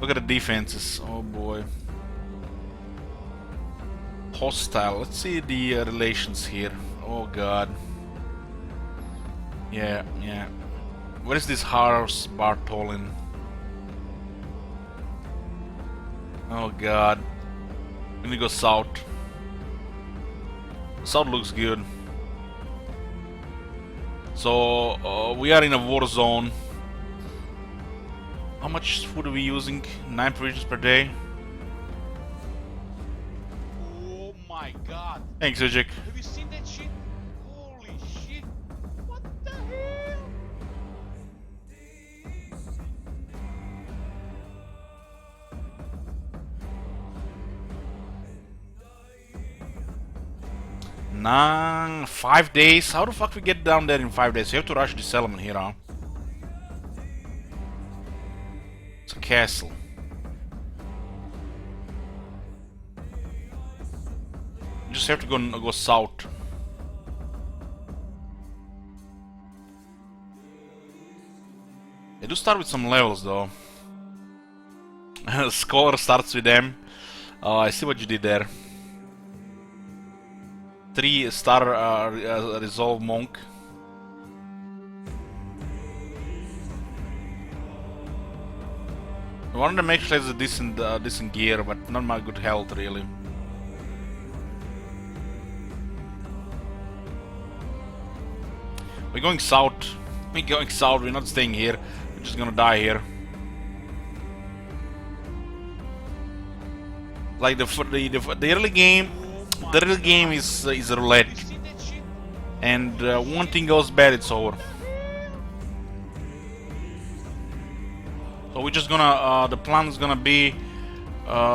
Look at the defenses. Oh boy. Hostile. Let's see the relations here. Oh god. Yeah, yeah. Where is this Harus Bartolin? Oh god. I'm gonna go south. South looks good. So we are in a war zone. How much food are we using? 9 provisions per day. Oh my god. Thanks, Ujik. Have you seen that shit? Holy shit. What the hell? Nah, 5 days? How the fuck we get down there in 5 days? You have to rush the settlement here, huh? It's a castle. You just have to go south. They do start with some levels though. Scholar starts with them. Oh, I see what you did there. 3-star resolve monk. One of them actually has a decent gear, but not my good health really. We're going south. We're going south. We're not staying here. We're just gonna die here. Like the early game, the real game is roulette, Have you seen that shit? and one thing goes bad, it's over. So we're just gonna, the plan is gonna be,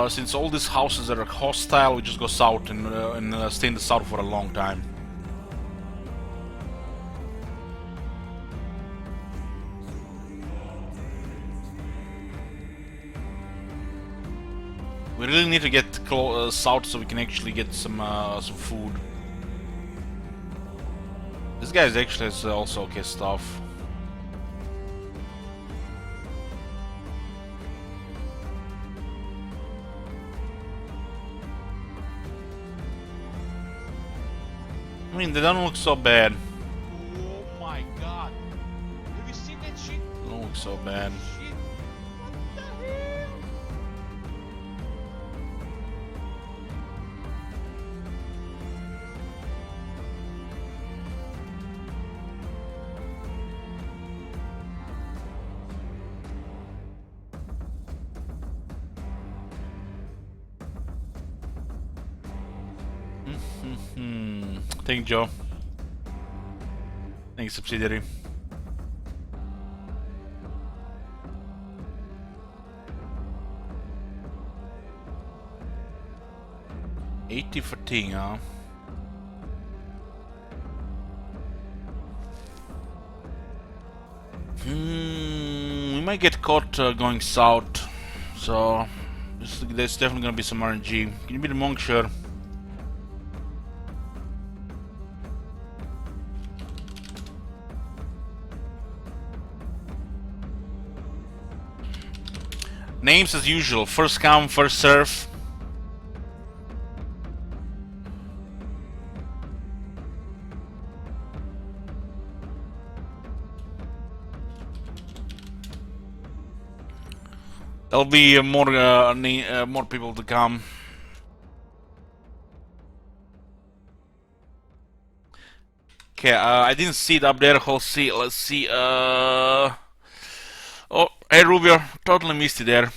since all these houses are hostile, we just go south and stay in the south for a long time. We really need to get south so we can actually get some food. This guy actually has also okay stuff. I mean, they don't look so bad. Oh my god. Have you seen that shit? They don't look so bad. Shit. What the hell? Thank Joe. Thanks, subsidiary. $80 fatigue, huh? We might get caught going south, so there's definitely gonna be some RNG. Can you be the monk? Sure. Names as usual, first come, first serve. There'll be more people to come. Okay, I didn't see it up there. Let's see. Oh, hey Rubio, totally missed you there.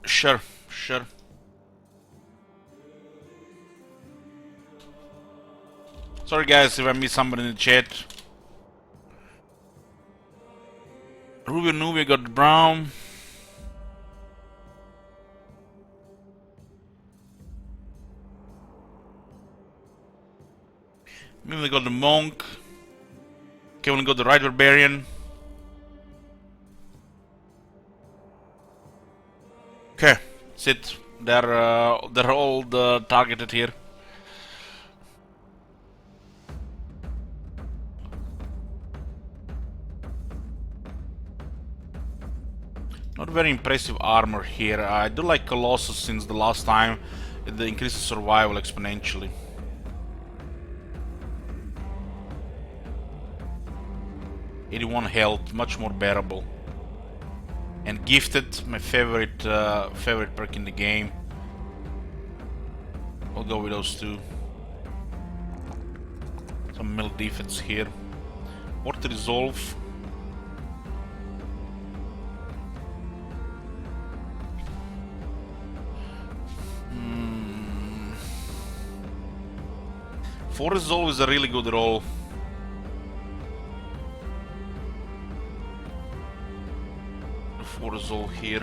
Sure. Sorry guys if I missed somebody in the chat. Rubio Nubia got Brown. Maybe got the Monk. Kevin got the Right Barbarian. Okay, sit. They're all targeted here. Not very impressive armor here. I do like Colossus since the last time. It increases survival exponentially. '81 health, much more bearable. And Gifted, my favorite perk in the game. I'll go with those two. Some mill defense here. What resolve? For resolve is a really good roll. For resolve here.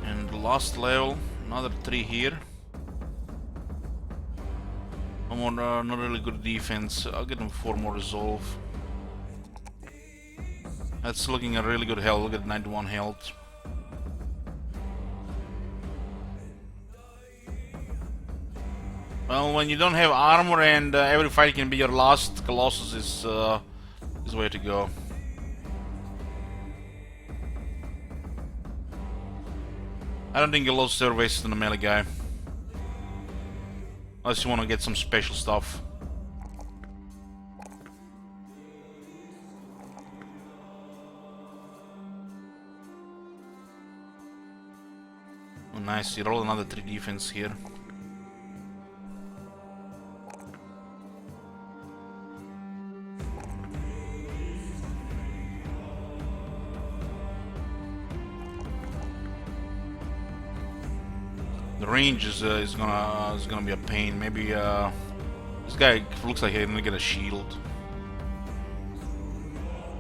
And the last level, another 3 here. Come on, not really good defense. I'll get them 4 more resolve. That's looking a really good health. Look at 91 health. Well, when you don't have armor and every fight can be your last, Colossus is the way to go. I don't think Colossus ever wasted on a melee guy. Unless you want to get some special stuff. Oh, nice, you roll another 3 defense here. The range is gonna be a pain. Maybe this guy looks like he's gonna get a shield.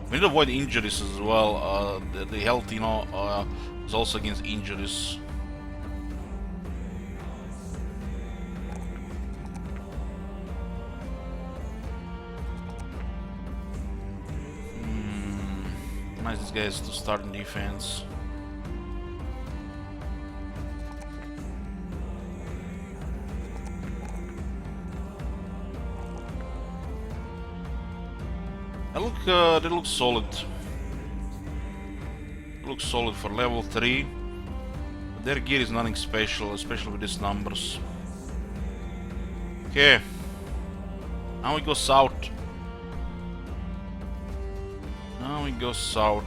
We need to avoid injuries as well. The health, you know, is also against injuries. Nice, this guy has to start in defense. They look solid. They look solid for level 3. But their gear is nothing special, especially with these numbers. Okay. Now we go south. Now we go south.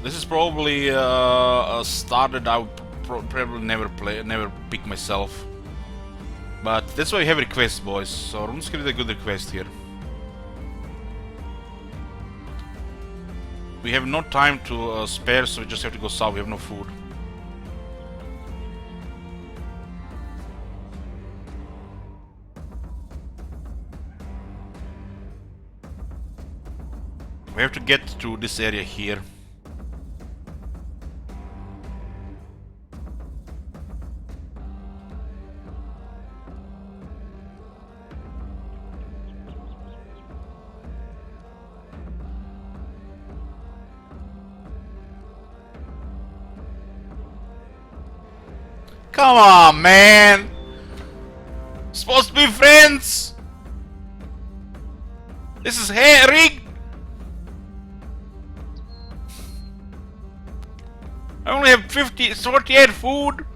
This is probably a start that I would probably never pick myself. But that's why we have requests, boys. So RuneScape is a good request here. We have no time to spare, so we just have to go south. We have no food. We have to get to this area here. Come on, man! Supposed to be friends! This is rigged! I only have 48 food!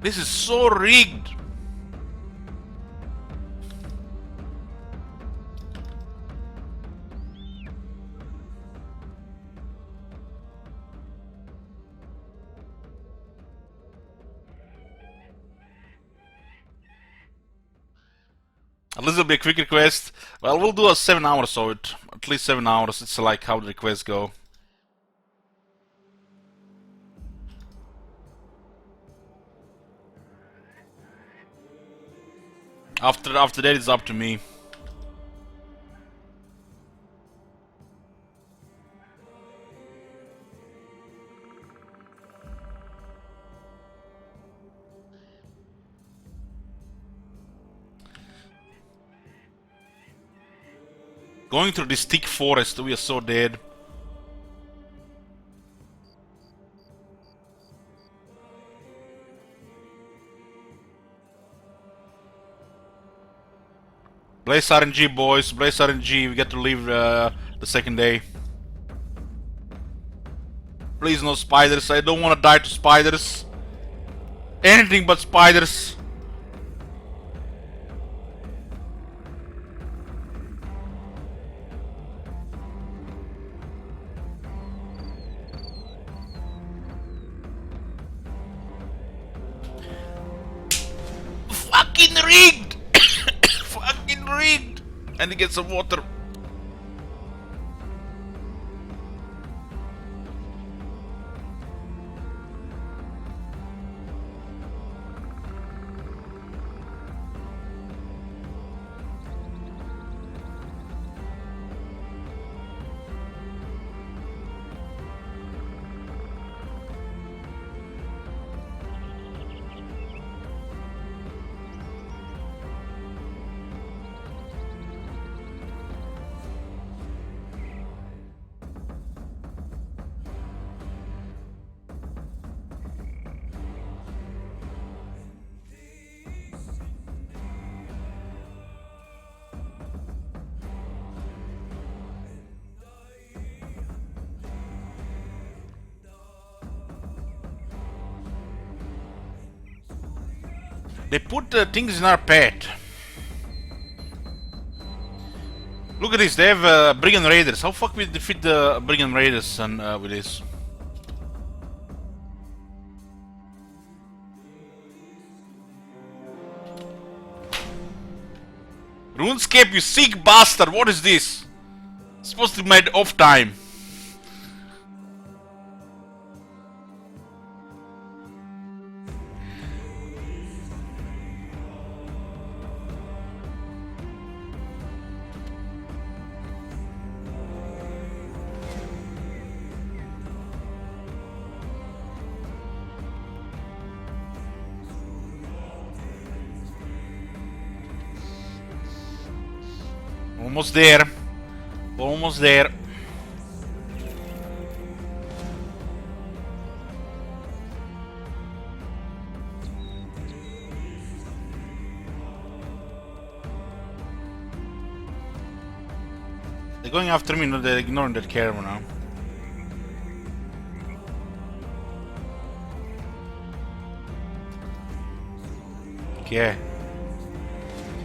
This is so rigged! At least it'll be a quick request. Well, we'll do a 7 hours of it. At least 7 hours. It's like how the requests go. After that, it's up to me. Going through this thick forest, we are so dead. Blaze RNG, boys. Blaze RNG. We get to leave the second day. Please no spiders. I don't want to die to spiders. Anything but spiders. Fucking rigged! Fucking rigged! And to get some water. They put things in our pet. Look at this, they have Brigand Raiders. How fuck we defeat the Brigand Raiders and, with this? RuneScape, you sick bastard! What is this? It's supposed to be made off time. Almost there. Almost there. They're going after me, no, they're ignoring that caravan now. Yeah.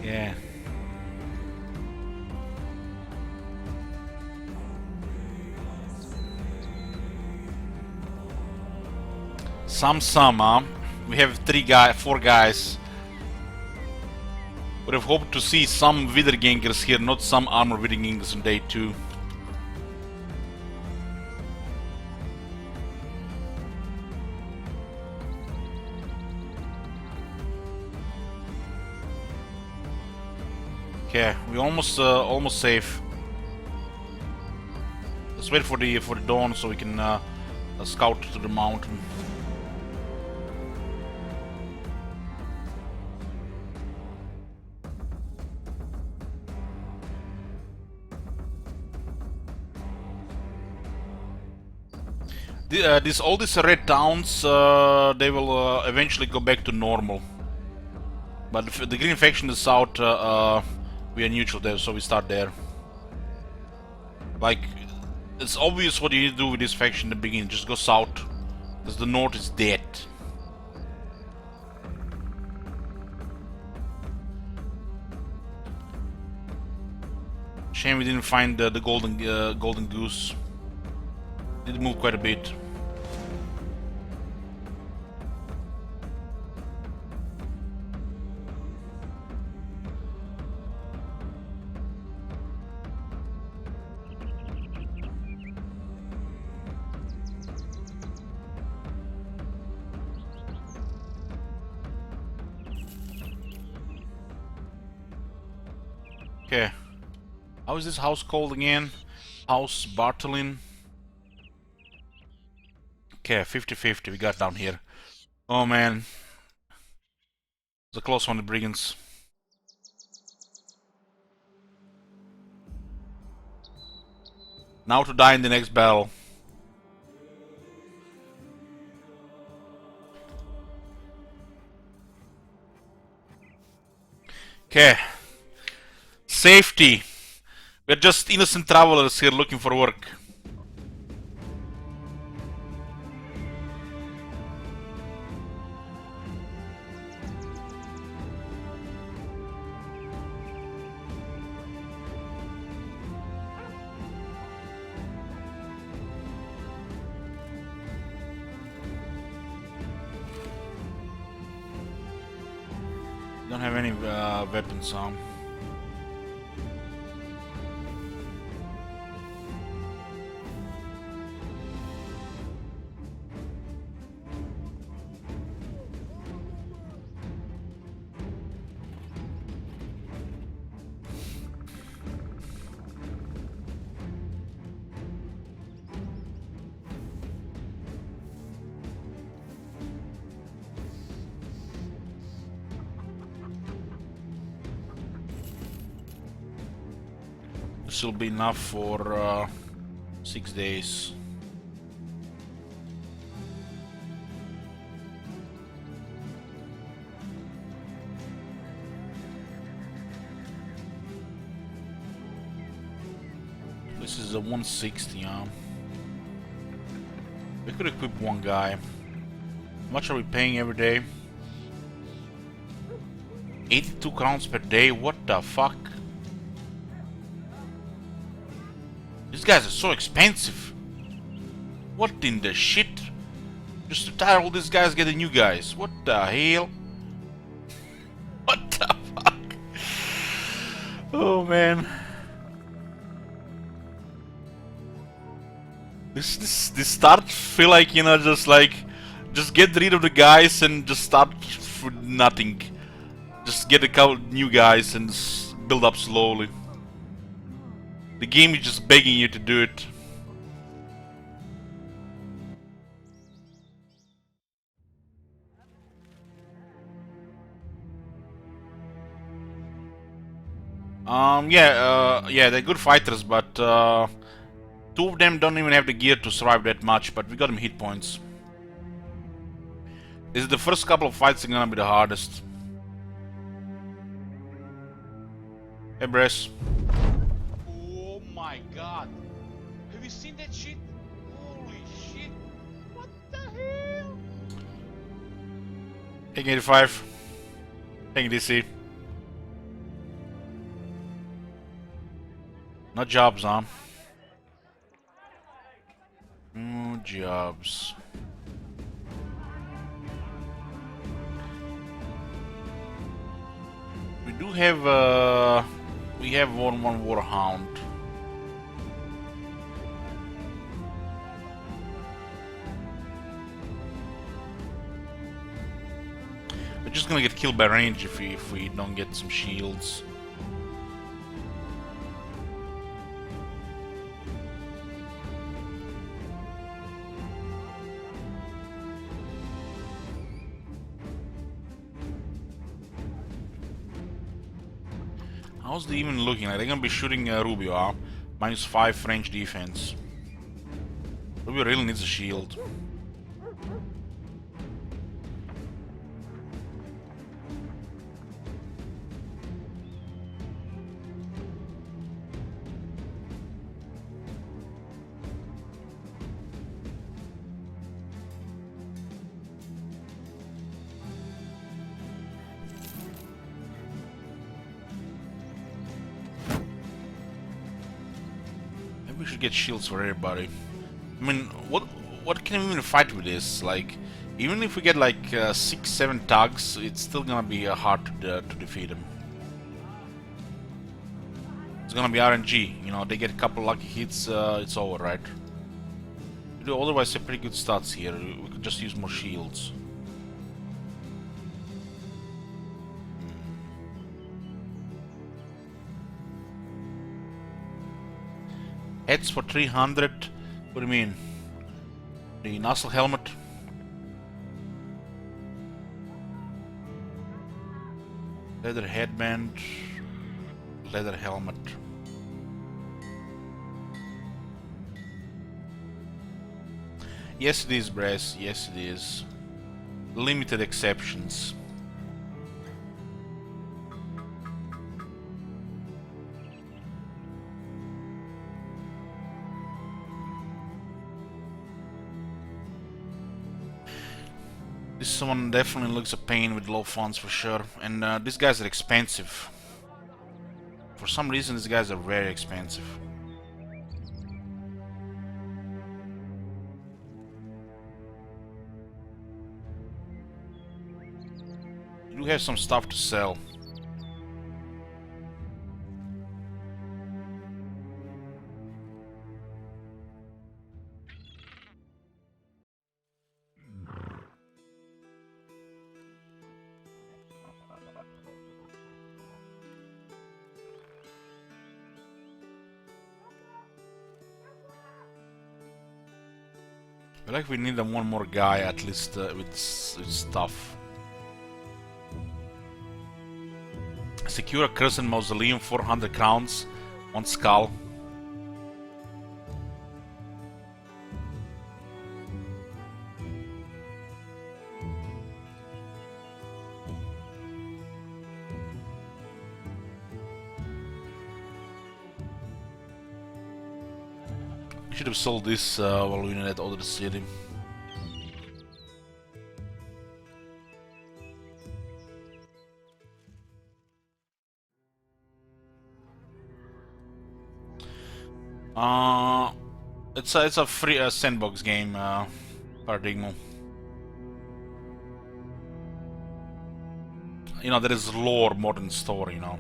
Yeah. Some, huh? We have 4 guys. Would have hoped to see some Wiedergängers here, not some armor Wiedergängers on day 2. Okay, we almost safe. Let's wait for the dawn so we can scout to the mountain. All these red towns, they will eventually go back to normal. But if the green faction is out, we are neutral there, so we start there. Like, it's obvious what you need to do with this faction in the beginning. Just go south, because the north is dead. Shame we didn't find the golden goose. Did move quite a bit. Okay. How is this house called again? House Bartolin. Okay, 50-50 we got down here. Oh man. It's a close one, the brigands. Now to die in the next battle. Okay. Safety. We're just innocent travelers here looking for work. Don't have any weapons on. This will be enough for 6 days. This is a 160, huh? We could equip one guy. How much are we paying every day? 82 crowns per day? What the fuck? These guys are so expensive. What in the shit? Just retire all these guys, get the new guys. What the hell? What the fuck? Oh man. This start feel like, you know, just get rid of the guys and just start with nothing. Just get a couple new guys and build up slowly. The game is just begging you to do it. Yeah, they're good fighters, but two of them don't even have the gear to survive that much, but we got them hit points. This is the first couple of fights are gonna be the hardest. Hey, Bress. Oh my god. Have you seen that shit? Holy shit. What the hell? Taking 85. Taking DC. No jobs, huh? No jobs. We do have we have one Warhound. We're just gonna get killed by range if we don't get some shields. How's they even looking? Like they're gonna be shooting Rubio, huh? -5 range defense. Rubio really needs a shield. We should get shields for everybody. I mean, what can we even fight with this? Like, even if we get like 6-7 tugs, it's still gonna be hard to defeat them. It's gonna be RNG. You know, they get a couple lucky hits, it's over, right? We do otherwise have pretty good stats here. We could just use more shields. Heads for 300. What do you mean? The nozzle helmet. Leather headband. Leather helmet. Yes, it is, Brass. Yes, it is. Limited exceptions. This one definitely looks a pain with low funds for sure. And these guys are expensive. For some reason, these guys are very expensive. You do have some stuff to sell. I feel like we need one more guy at least with stuff. Secure a Crescent Mausoleum, 400 crowns, 1 skull. We should have sold this while we were in that other city. It's a free sandbox game, Paradigma. You know, there is lore more than story, you know.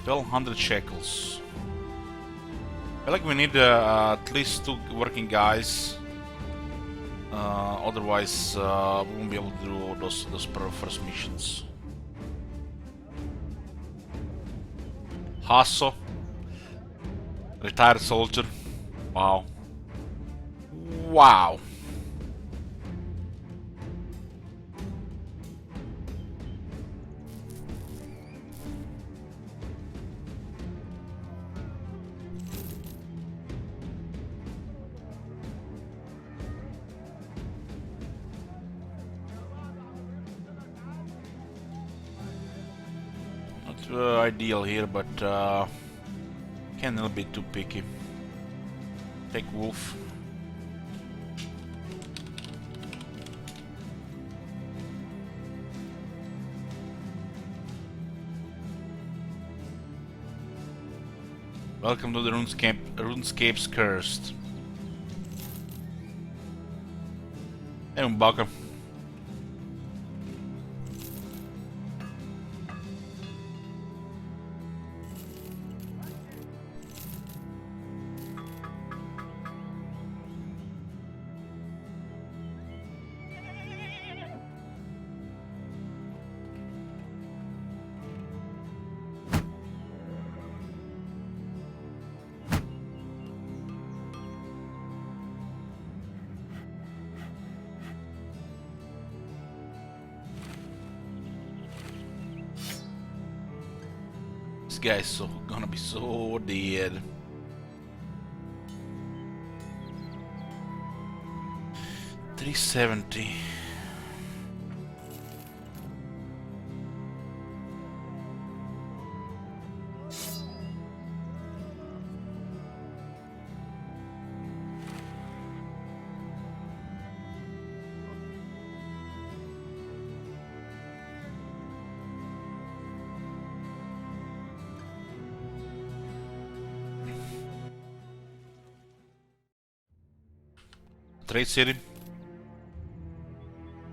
$1,200 shekels. I feel like we need at least 2 working guys. Otherwise, we won't be able to do those first missions. Hasso, retired soldier. Wow. Wow. Ideal here, but can a little bit too picky. Take Wolf. Welcome to the RuneScape's Cursed. Hey, Mbaka. This guy's gonna be so dead. $370. Trade City.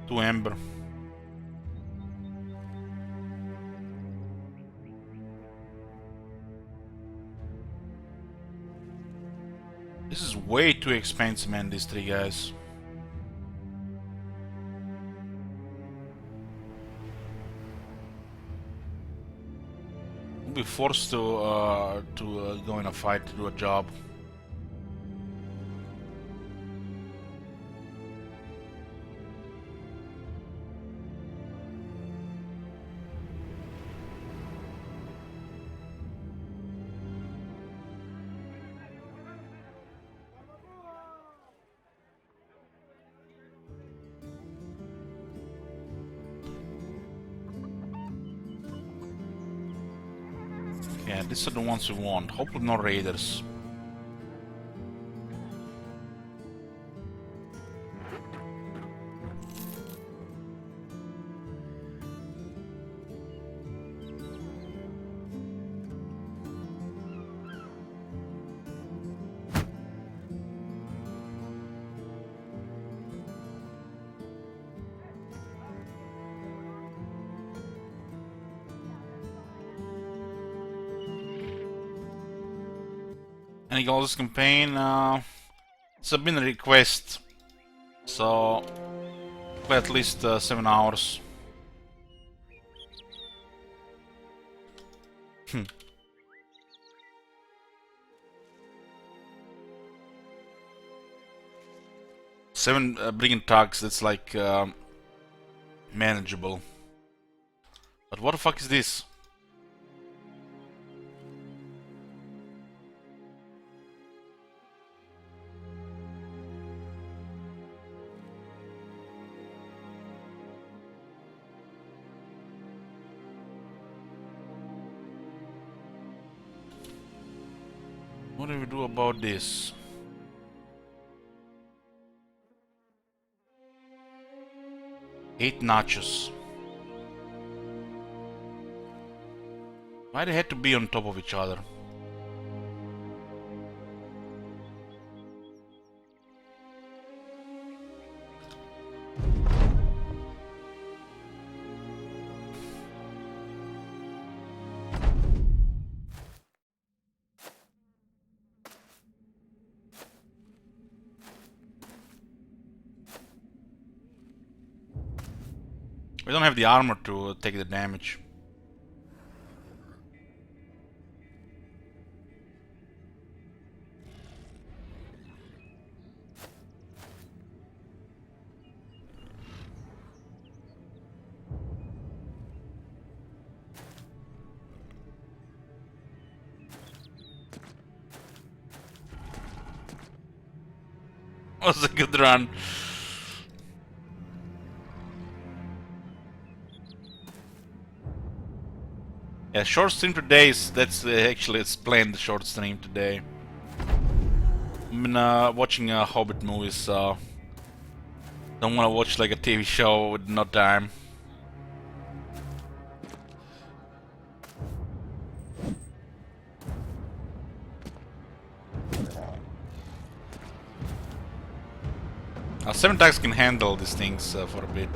2 Ember. way too expensive, man, these three guys. We'll be forced to go in a fight to do a job. Yeah, these are the ones we want. Hopefully no raiders. Any goals this campaign? It's been a request, so play at least 7 hours. Hmm. 7 brigand tugs, that's like manageable. But what the fuck is this? What do we do about this? Eight notches. Why they had to be on top of each other? We don't have the armor to take the damage. Was a good run. Yeah, short stream today is actually it's planned the short stream today. I've been watching Hobbit movies, so don't want to watch like a TV show with no time. Seven Tags can handle these things for a bit.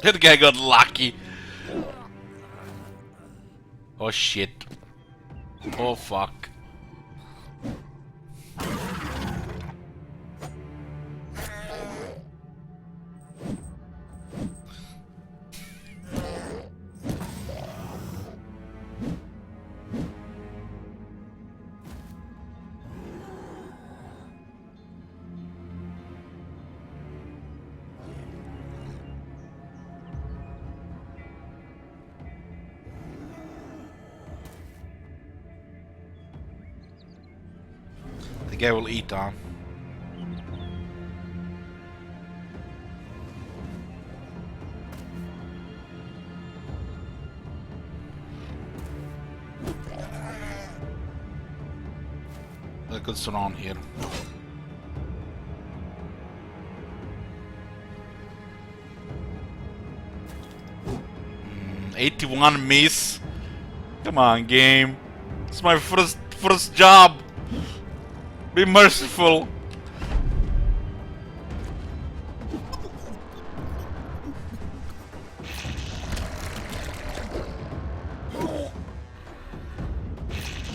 That guy got lucky. Oh shit. Oh fuck. The guy will eat, huh? Look what's around here. 81 miss. Come on, game. It's my first job. Be merciful.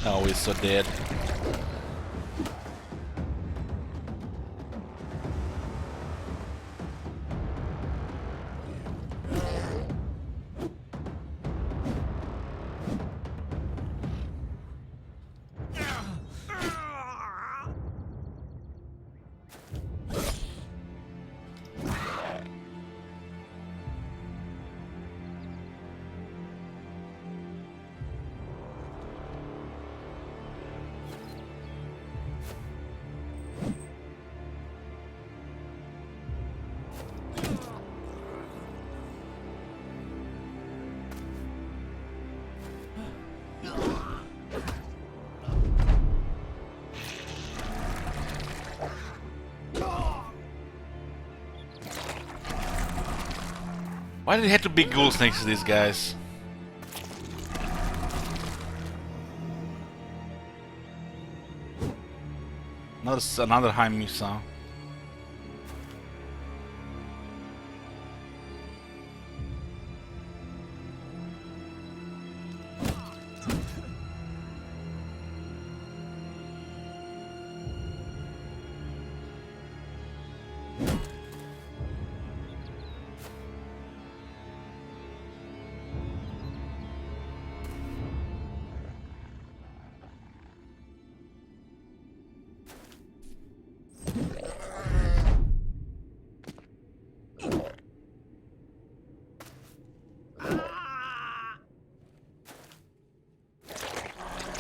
Oh, he's so dead. Why did it have to be ghouls next to these guys? Another high miss, huh?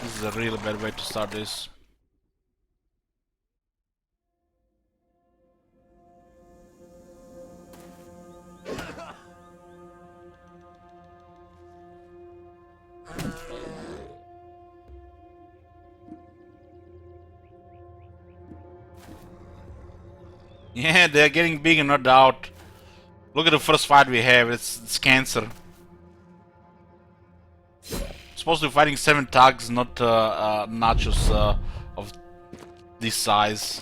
This is a really bad way to start this. Yeah, they're getting big, no doubt. Look at the first fight we have, it's cancer. Supposed to be fighting 7 thugs, not nachos of this size.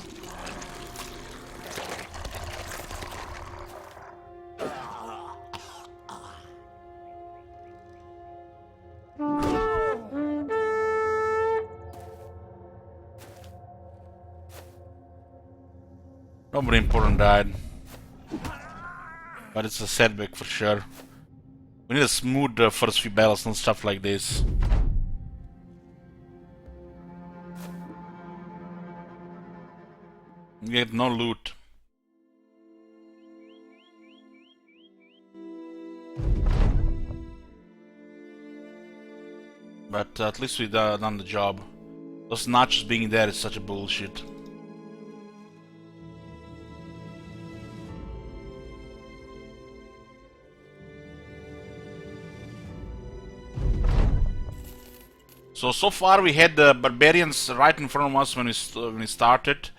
Nobody important died. But it's a setback for sure. We need a smooth first few battles, not stuff like this. We get no loot. But at least we've done the job. Those nachos being there is such a bullshit. So far we had the barbarians right in front of us when we started.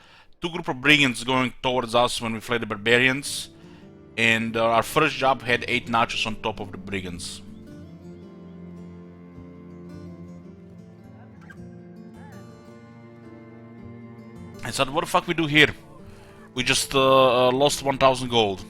2 group of brigands going towards us when we fled the barbarians. And our first job had 8 nachos on top of the brigands. I said, what the fuck we do here? We just lost 1000 gold.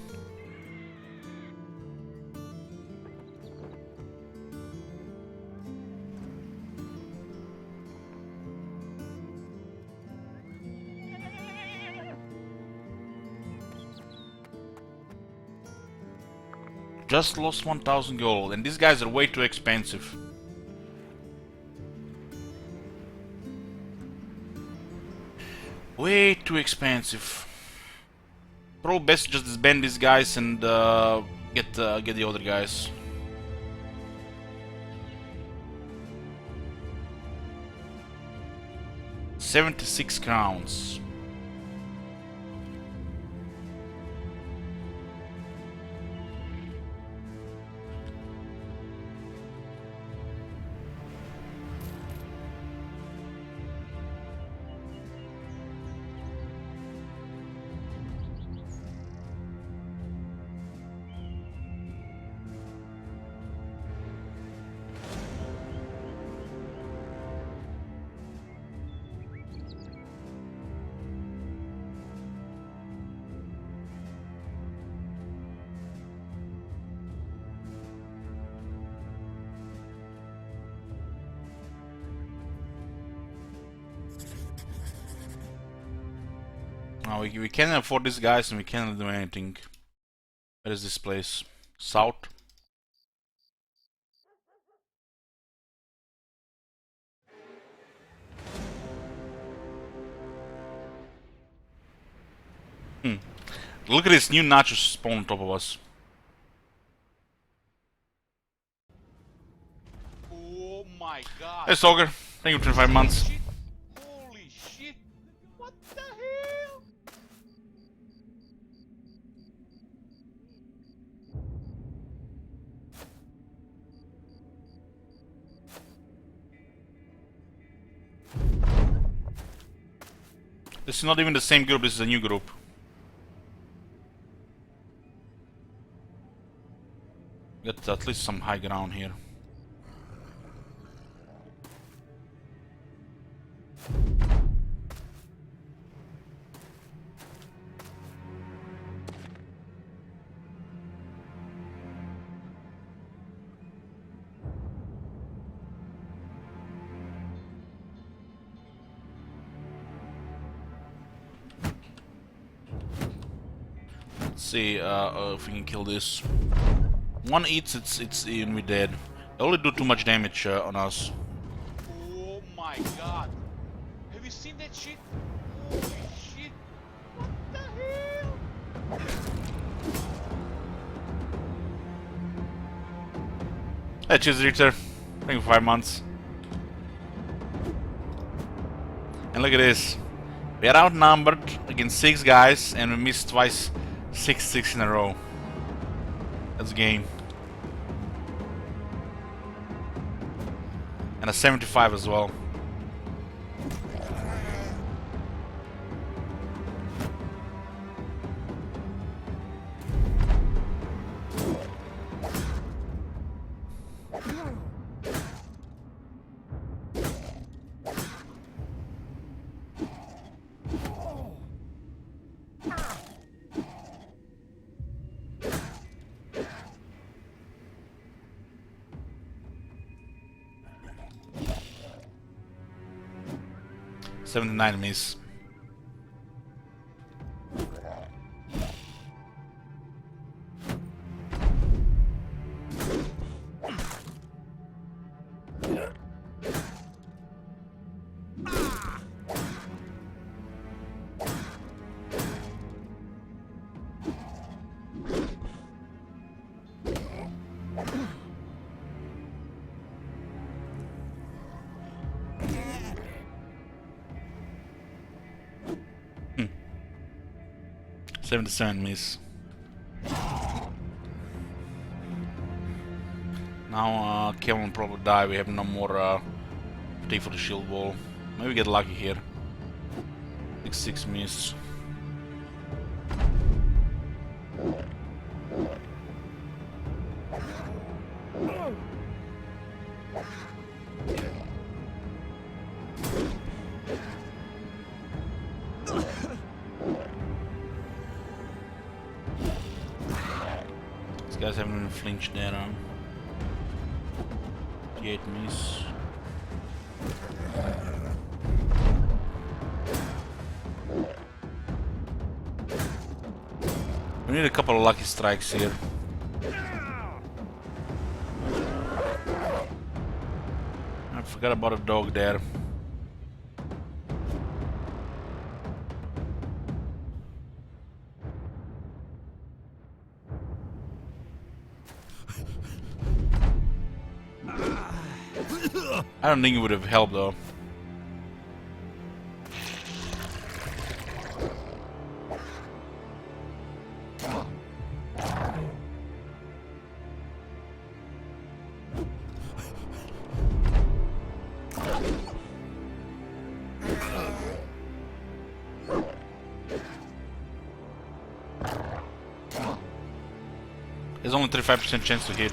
Just lost 1000 gold, and these guys are way too expensive. Way too expensive. Probably best just disband these guys and get the other guys. 76 crowns. No, we can't afford these guys and we cannot do anything. Where is this place? South? Look at this new nacho spawn on top of us. Oh my god. Hey Stalker, thank you for 25 months. Shit. Holy shit. What the hell? This is not even the same group, this is a new group. Got at least some high ground here. Let's see if we can kill this. One eats, it's and we're dead. They only do too much damage on us. Oh my god. Have you seen that shit? Holy shit. What the hell? Hey, cheers, Richter. Thank you for 5 months. And look at this. We are outnumbered against 6 guys and we missed twice 6-6 in a row. That's game. And a 75 as well. $79 miss. Hmm. 77 miss. Now Kevin will probably die. We have no more take for the shield wall. Maybe get lucky here. 6 miss. These guys haven't even flinched there. 58 miss. We need a couple of lucky strikes here. I forgot about a dog there. I don't think it would have helped though. There's only 35% chance to hit.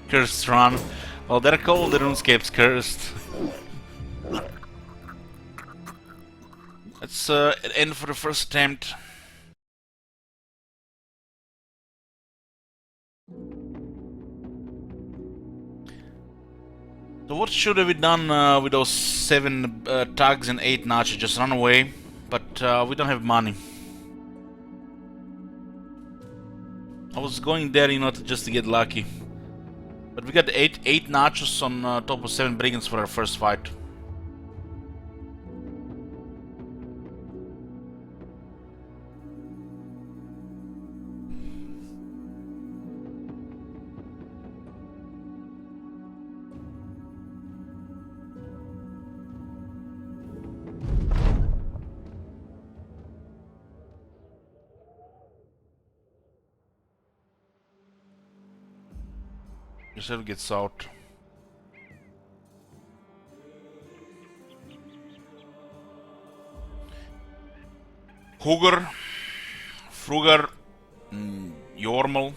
Cursed run. Well, they're called the RuneScape's cursed. Let's end for the first attempt. So what should have we done with those 7 tags and 8 notches? Just run away, but we don't have money. I was going there, you know, just to get lucky. But we got 8 nachos on top of 7 brigands for our first fight. Yourself gets out. Hugr, Frugar, Jormal.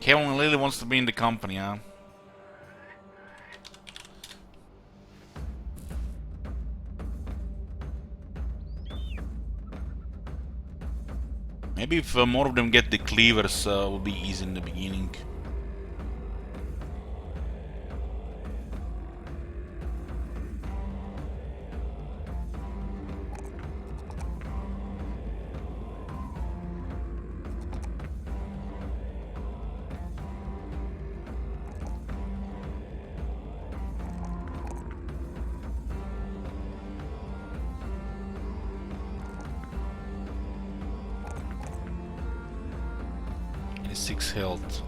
Kevin Lily wants to be in the company, huh? Maybe if more of them get the cleavers, will be easy in the beginning. Only 6 health.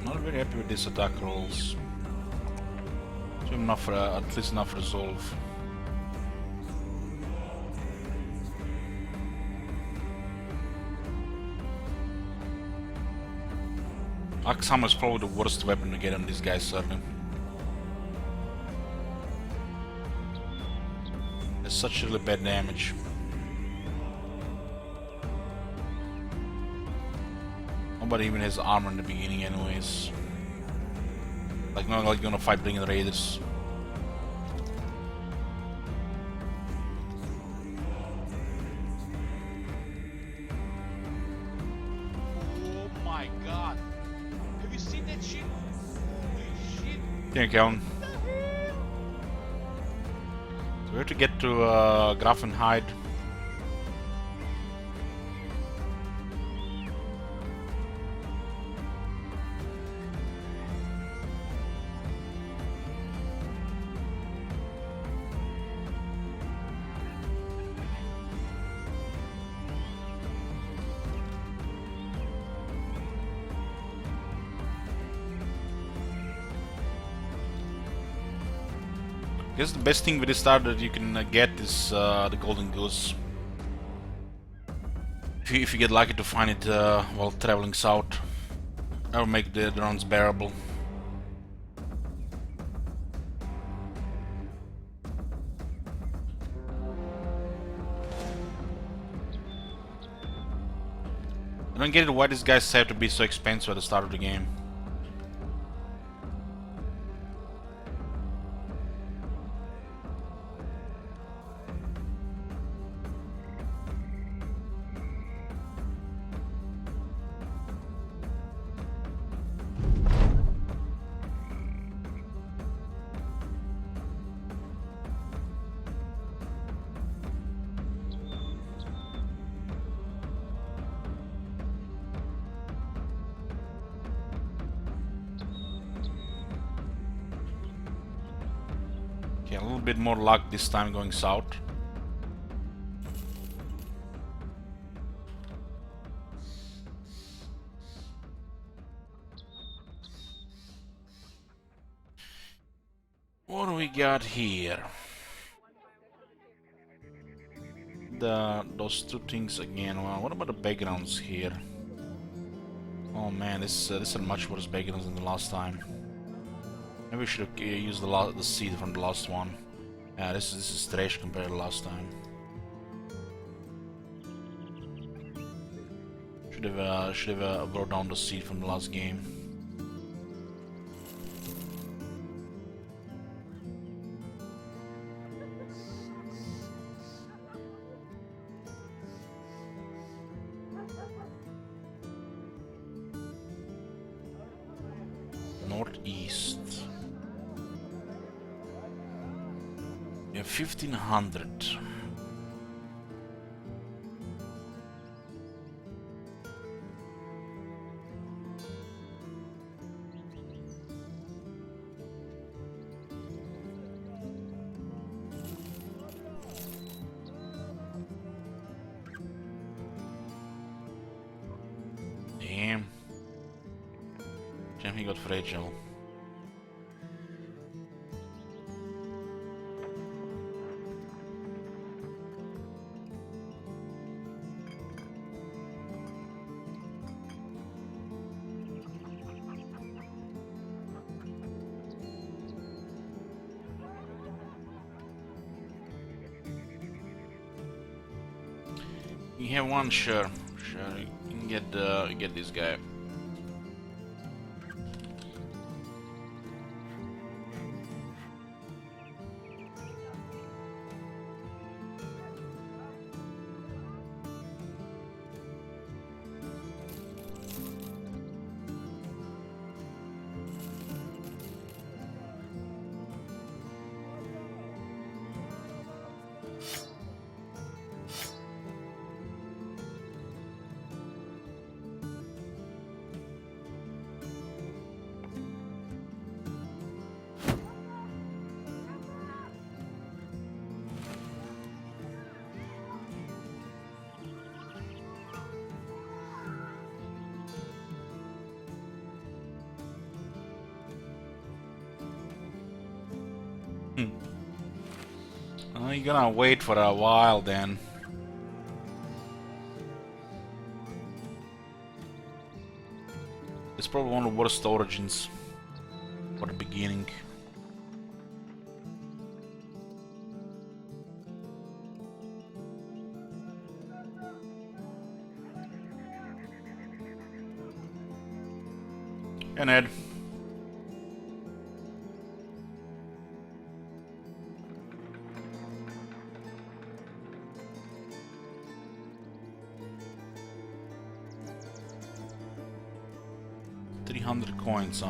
Not very happy with these attack rolls. Enough, at least enough resolve. Axe hammer is probably the worst weapon to get on these guys, certainly. It's such really bad damage. Nobody even has armor in the beginning anyways. Like, not like gonna fight bringing raiders. Oh my god. Have you seen that shit? Holy shit. Here, Kevin. So we have to get to Grafenheid. guess the best thing with this star that you can get is the golden goose. If you get lucky to find it while traveling south, that will make the runs bearable. I don't get it why these guys have to be so expensive at the start of the game. Okay, a little bit more luck this time going south. What do we got here? Those two things again. Well, what about the backgrounds here? Oh man, this are much worse backgrounds than the last time. Maybe we should have used the seed from the last one. Yeah, this is trash compared to last time. Should have brought down the seed from the last game. Northeast. We have 1500. Damn. Damn, he got fragile. You have one, sure. Sure, you can get this guy. You're gonna wait for a while then. It's probably one of the worst origins for the beginning. And Ed. $300 coins,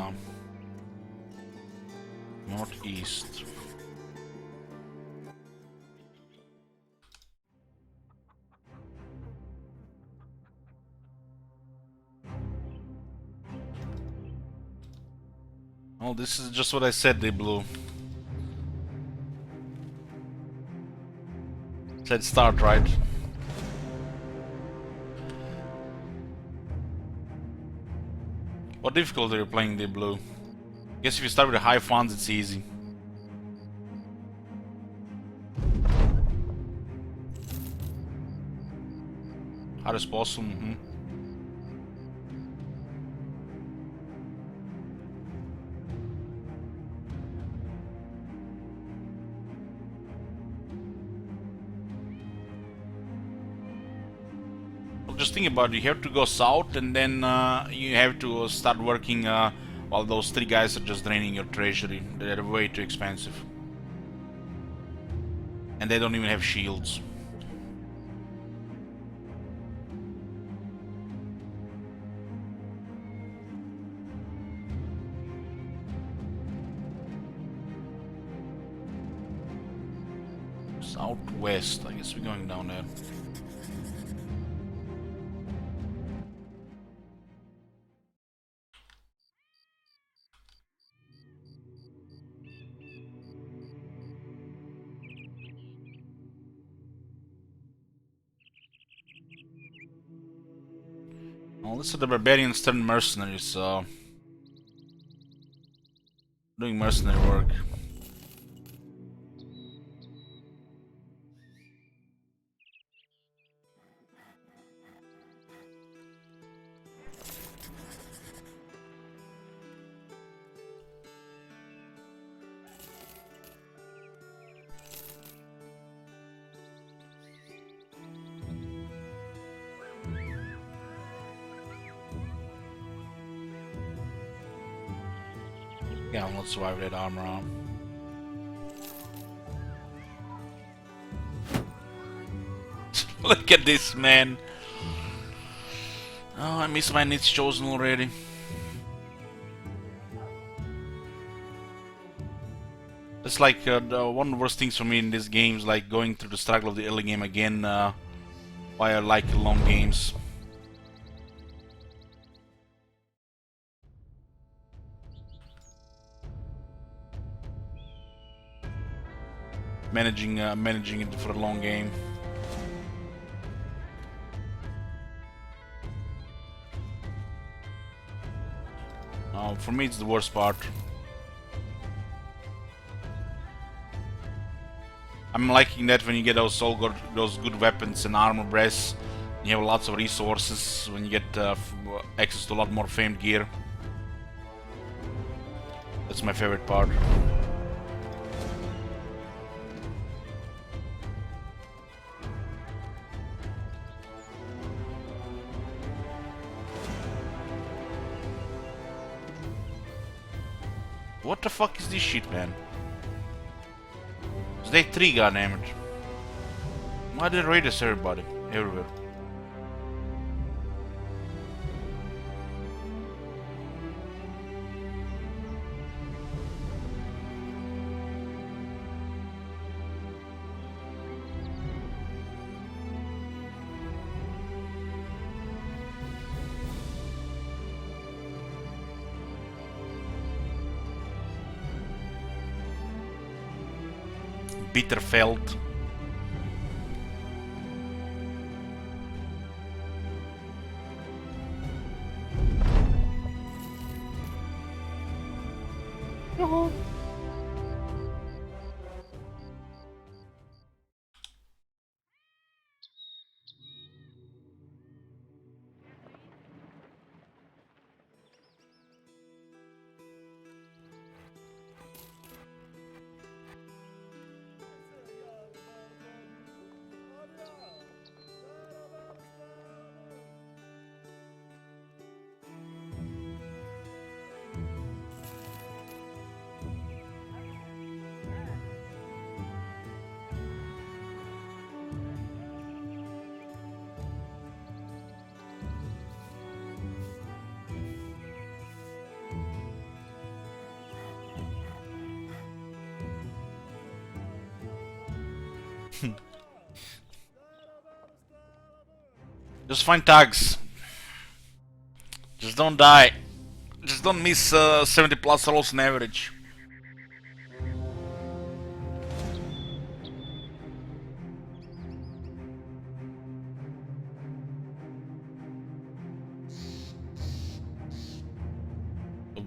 northeast. Oh, this is just what I said, they blew. Said start, right? What difficulty are you playing, Deep Blue? Guess if you start with the high funds, it's easy. hard as possible. Well, just think about it. You have to go south, and then you have to start working while those three guys are just draining your treasury. They're way too expensive. And they don't even have shields. Southwest, I guess we're going down there. Well, this is the barbarians turned mercenaries, doing mercenary work. Yeah, let's survive that armor on. Look at this, man. Oh, I miss my niche chosen already. It's like one of the worst things for me in this game is like going through the struggle of the early game again. Why I like long games. Managing it for a long game. For me, it's the worst part. I'm liking that when you get those good weapons and armor breasts, you have lots of resources. When you get access to a lot more famed gear, that's my favorite part. What the fuck is this shit, man? It's day 3, goddammit. Why did they raid us everybody? Everywhere. Bitterfeld. Just find tags. Just don't die. Just don't miss 70 plus rolls on average.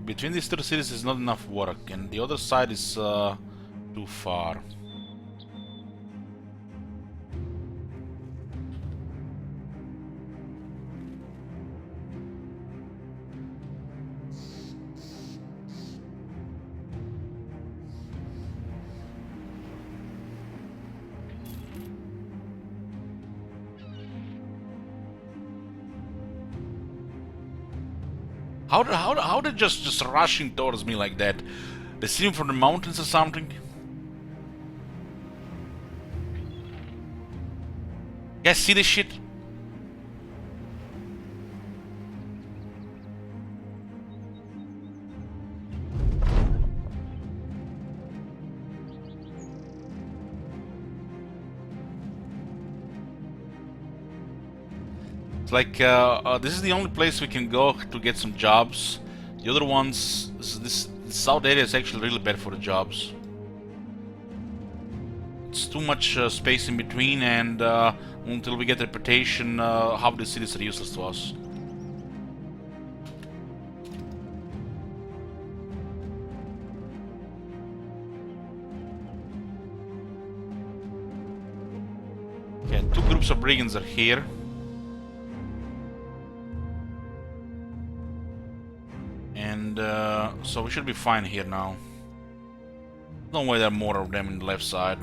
Between these two cities is not enough work, and the other side is too far. How they just rushing towards me like that? They see him from the mountains or something? You guys see this shit? It's like this is the only place we can go to get some jobs. The other ones, this south area is actually really bad for the jobs. It's too much space in between, and until we get reputation, half the cities are useless to us. Okay, 2 groups of brigands are here. And so we should be fine here now. No way there are more of them in the left side.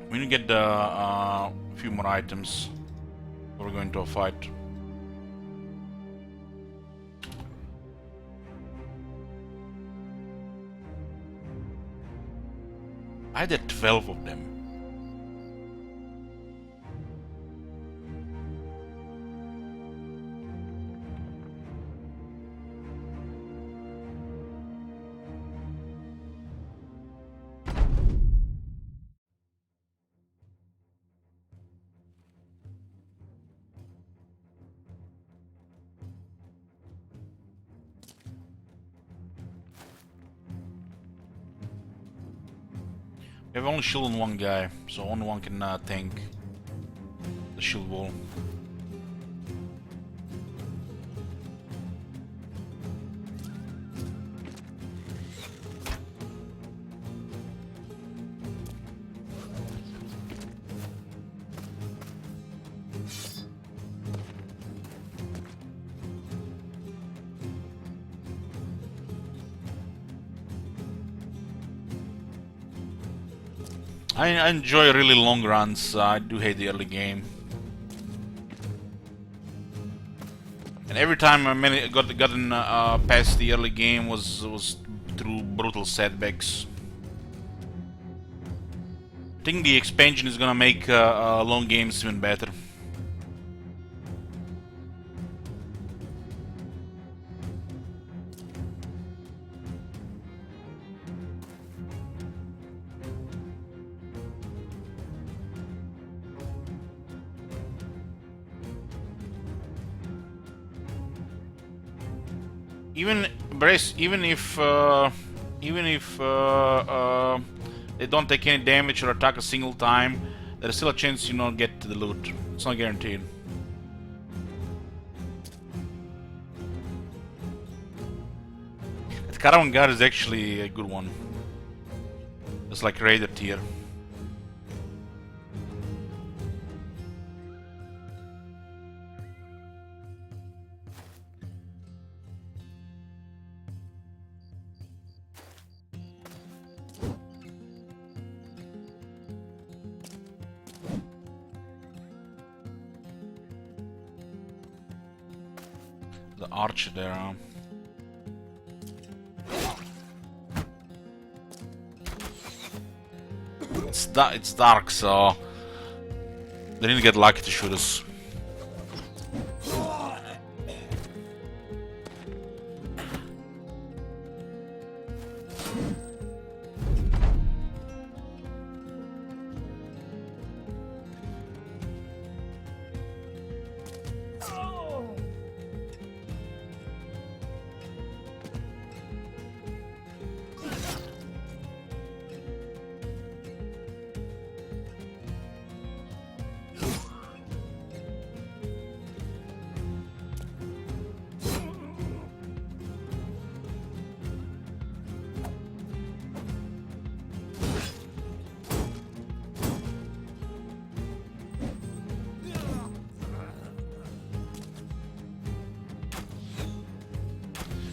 We need to get a few more items before we're going to a fight. I had 12 of them. We have only shield on one guy, so only one can tank the shield wall. I enjoy really long runs. I do hate the early game, and every time I gotten past the early game was through brutal setbacks. I think the expansion is gonna make long games even better. Even if they don't take any damage or attack a single time, there's still a chance you don't get to the loot. It's not guaranteed. That Caravan Guard is actually a good one. It's like Raider tier. The archer there. It's dark, so they didn't get lucky to shoot us.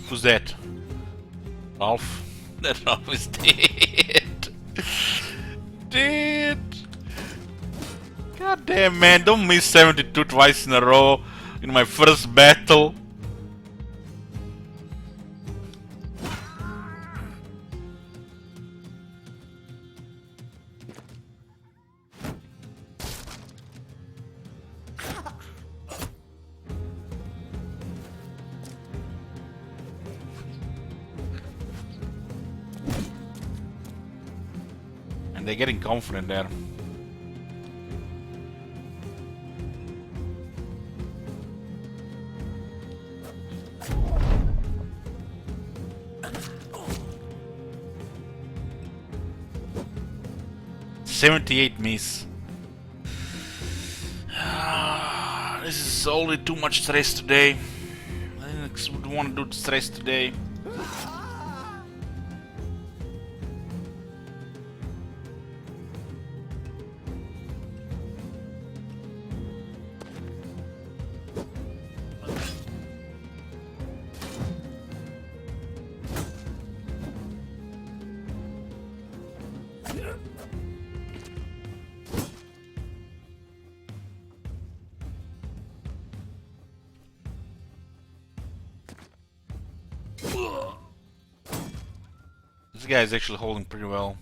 Who's that? Ralph? That Ralph is dead. Dead. God Damn, man, don't miss 72 twice in a row in my first battle. And they're getting confident there. "78 miss. This is only too much stress today. Linux would want to do stress today. This guy is actually holding pretty well.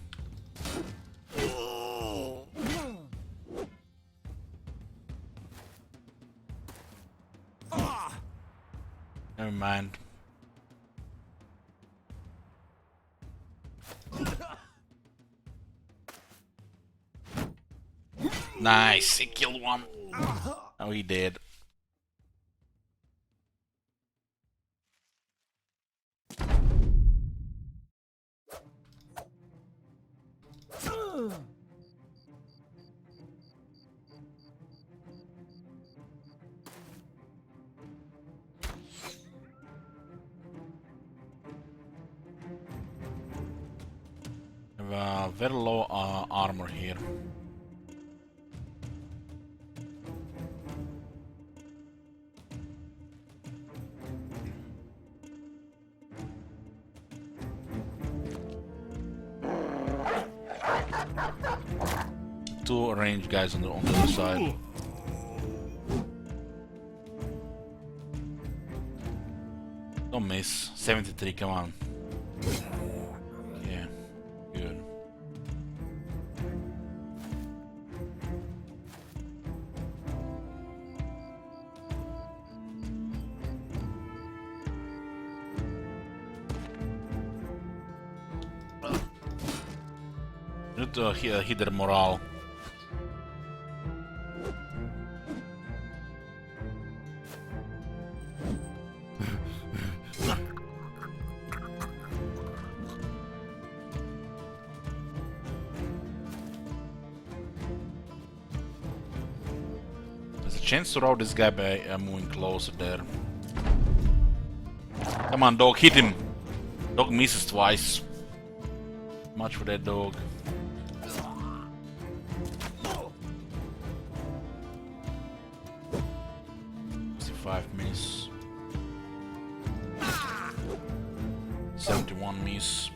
Never mind. Nice, he killed one. Oh, he did. Have very low armor here. Two ranged guys on the other side. Don't miss. 73, come on. Yeah, good. Need to hit their morale. There's a chance to rout this guy by moving closer there. Come on, dog, hit him. Dog misses twice. Much for that dog. Miss. 71 miss.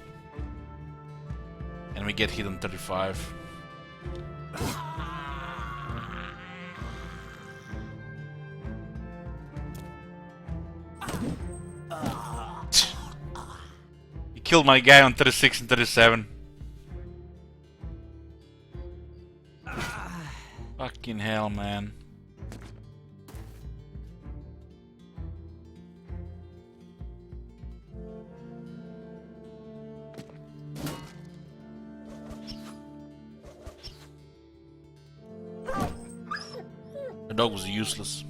And we get hit on 35. He killed my guy on 36 and 37. Fucking hell, man. The dog was useless.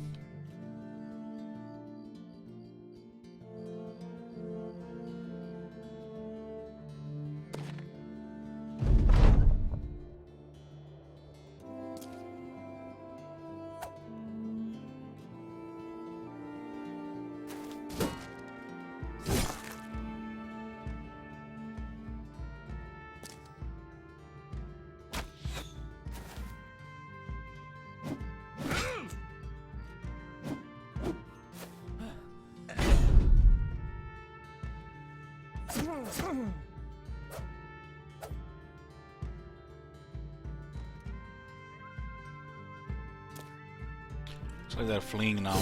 like they're fleeing now.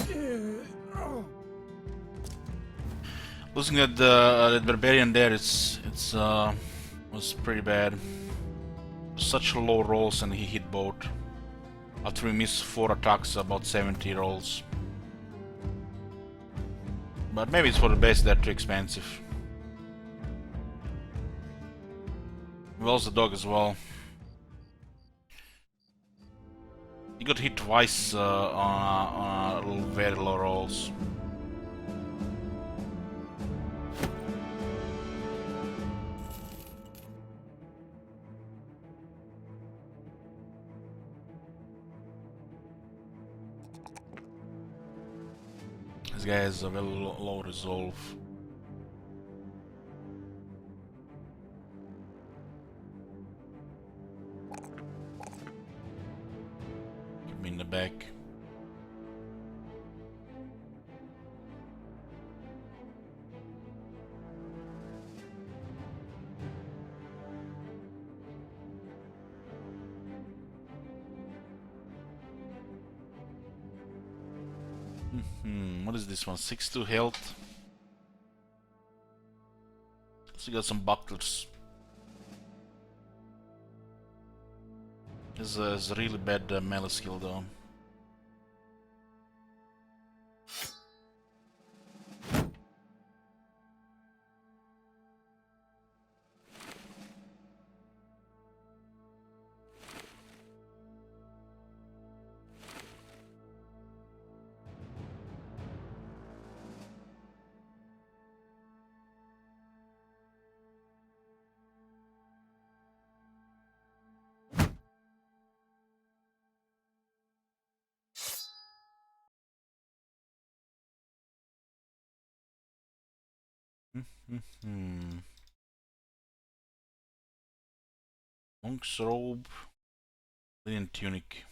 Losing that barbarian there, it's was pretty bad. Such low rolls and he hit both. After we missed 4 attacks, about 70 rolls. But maybe it's for the best, they're too expensive. We lost the dog as well. He got hit twice on very low rolls. This guy has a very low resolve. Keep me in the back. What is this one? 6-2 health. So we got some bucklers. This is a really bad melee skill though. Monk's robe, linen tunic.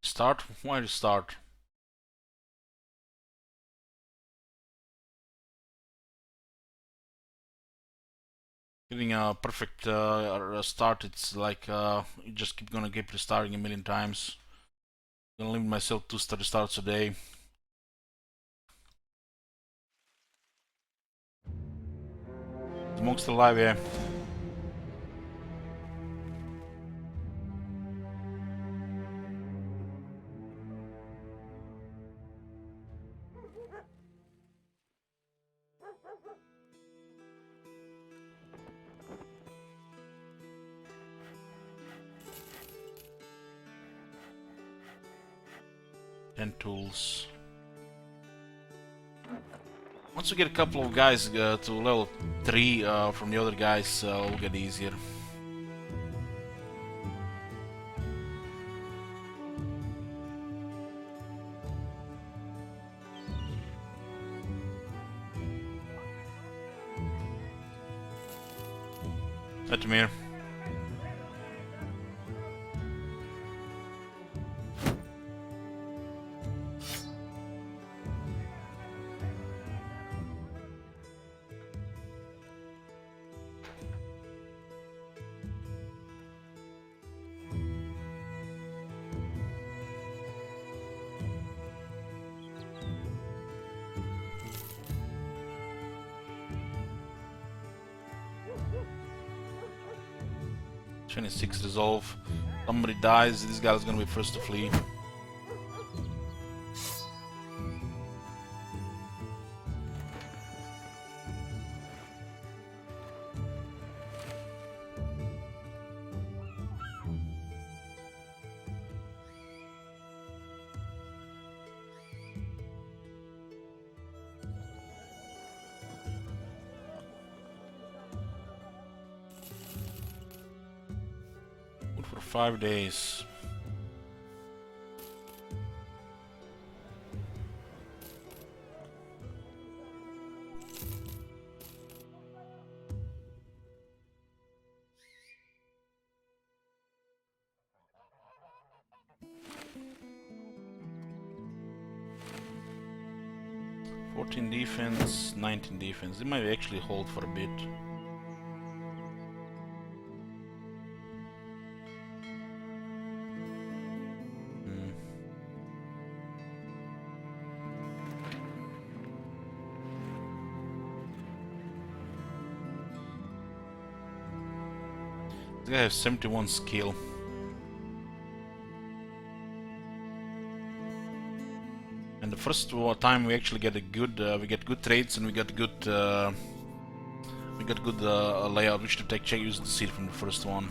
Start? Why start? Getting a perfect start, it's like you just gonna keep restarting a million times. I'm gonna limit myself to restarts a day. The monk's still alive, yeah. And tools. Once we get a couple of guys to level 3 from the other guys, it'll get easier. Vetemir. (26) resolve. Somebody dies, this guy's gonna be first to flee. For 5 days. 14 defense, 19 defense. They might actually hold for a bit. This guy has 71 skill. And the first time we actually get a good, we get good trades and we got good, layout. We should take check using the seed from the first one.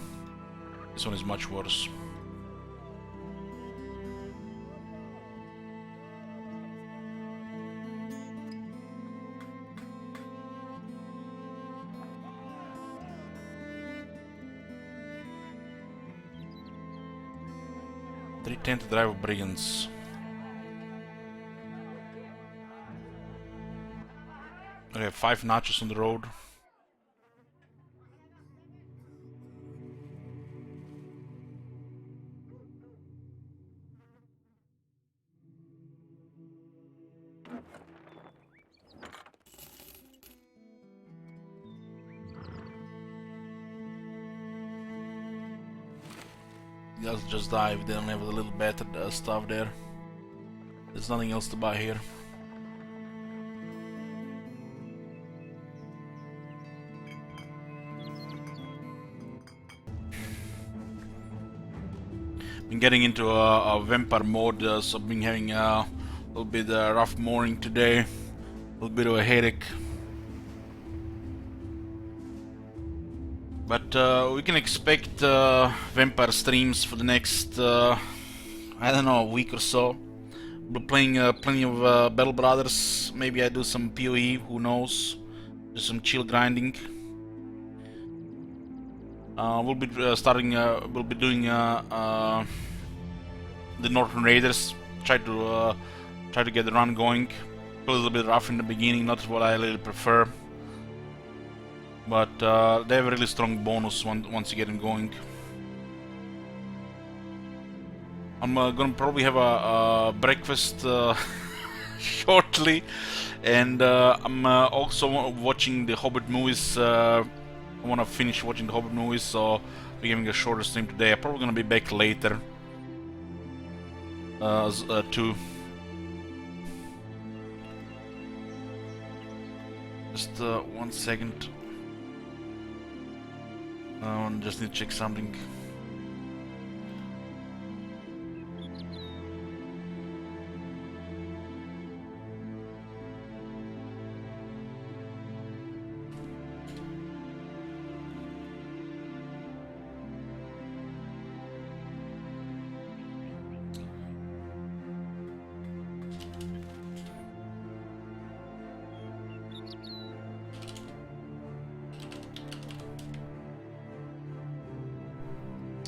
This one is much worse. They tend to drive brigands. We have 5 notches on the road. They'll just die if they don't have a little better stuff there. There's nothing else to buy here. Been getting into a vampire mode, so I've been having a little bit rough morning today. A little bit of a headache. But we can expect vampire streams for the next, I don't know, week or so. We're playing plenty of Battle Brothers. Maybe I do some PoE, who knows. Just some chill grinding. We'll be we'll be doing the Northern Raiders. Try to get the run going. A little bit rough in the beginning, not what I really prefer. But they have a really strong bonus once you get them going. I'm gonna probably have a breakfast shortly, and I'm also watching the Hobbit movies. I want to finish watching the Hobbit movies, so we're giving a shorter stream today. I'm probably gonna be back later too. Just 1 second. I just need to check something.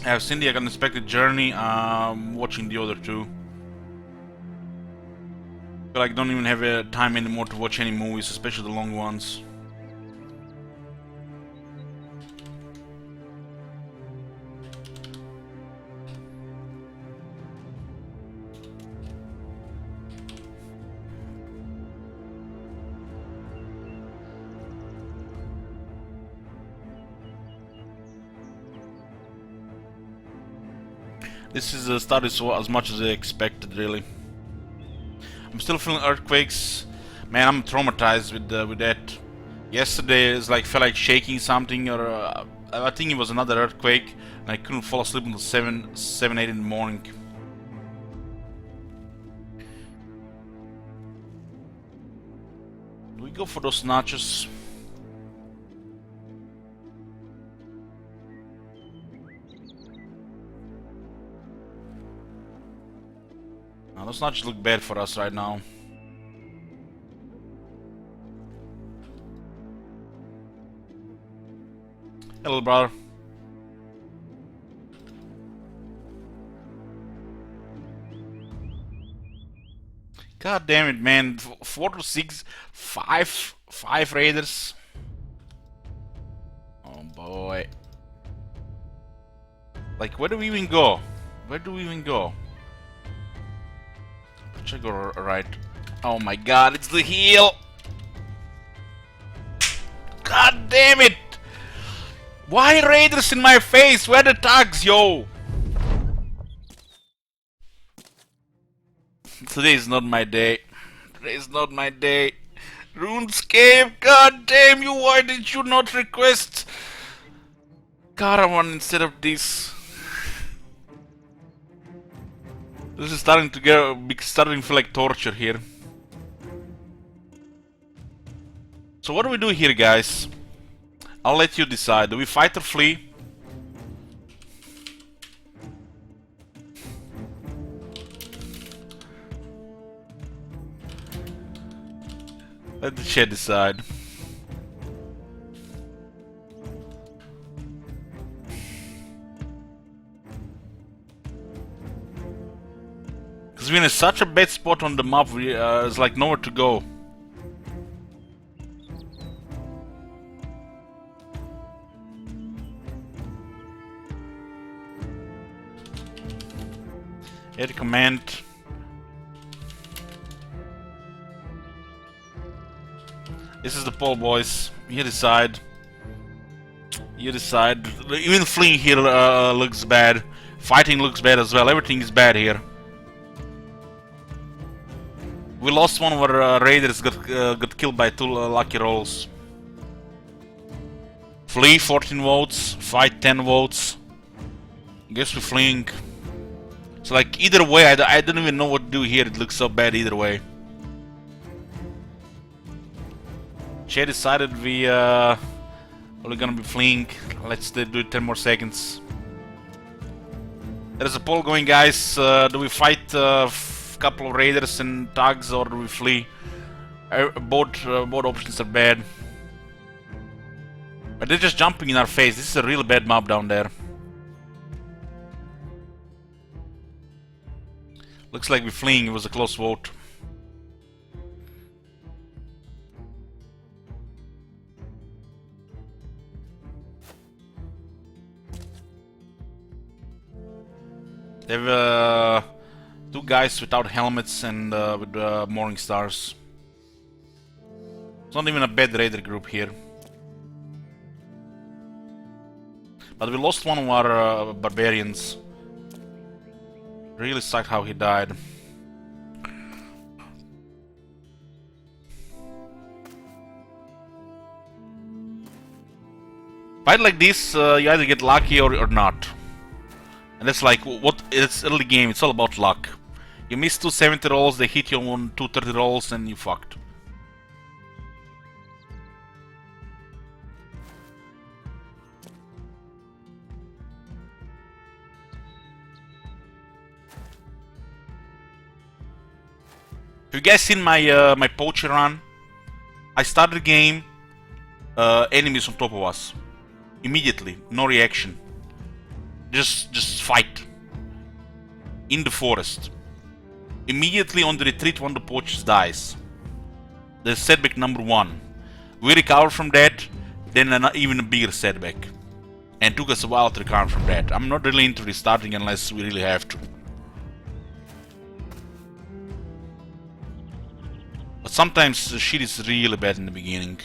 I have seen the Unexpected Journey. Watching the other two. I feel like I don't even have time anymore to watch any movies, especially the long ones. This is started so as much as I expected, really. I'm still feeling earthquakes. Man, I'm traumatized with that. Yesterday, it's like felt like shaking something, or I think it was another earthquake, and I couldn't fall asleep until 7, 8 in the morning. Do we go for those notches? Those notches look bad for us right now. Hello, brother. God damn it, man. 4 to 6, 5 raiders. Oh boy. Like, where do we even go? Where do we even go? Should I go right? Oh my god, it's the heel! God damn it! Why raiders in my face? Where the tags, yo? Today is not my day. Today is not my day. RuneScape, god damn you, why did you not request Caravan instead of this? This is starting to feel like torture here. So what do we do here, guys? I'll let you decide. Do we fight or flee? Let the chat decide. Because we're in such a bad spot on the map, there's like nowhere to go. Add command. This is the poll, boys. You decide. You decide. Even fleeing here looks bad. Fighting looks bad as well. Everything is bad here. We lost one of our raiders, got killed by 2 lucky rolls. Flee 14 votes, fight 10 votes. Guess we're fleeing. So like either way, I don't even know what to do here. It looks so bad either way. Chat decided we're gonna be fleeing. Let's do it 10 more seconds. There's a poll going, guys. Do we fight couple of raiders and thugs, or do we flee? Both options are bad. But they're just jumping in our face. This is a really bad map down there. Looks like we're fleeing. It was a close vote. They have 2 guys without helmets and with morning stars. It's not even a bad raider group here. But we lost one of our barbarians. Really sucked how he died. Fight like this, you either get lucky or not. And that's like, it's early game, it's all about luck. You miss 2 70 rolls, they hit you on 2 30 rolls, and you fucked. Have you guys seen my my poacher run? I started the game, enemies on top of us. Immediately, no reaction. Just fight. In the forest. Immediately on the retreat, one of the poachers dies. There's setback number 1. We recover from that, then even a bigger setback. And took us a while to recover from that. I'm not really into restarting unless we really have to. But sometimes the shit is really bad in the beginning.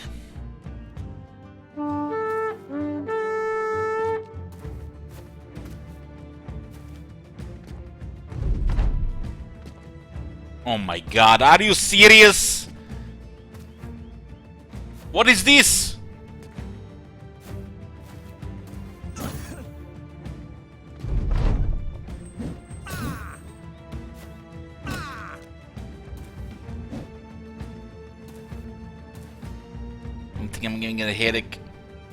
Oh my god, are you serious? What is this? I think I'm getting a headache.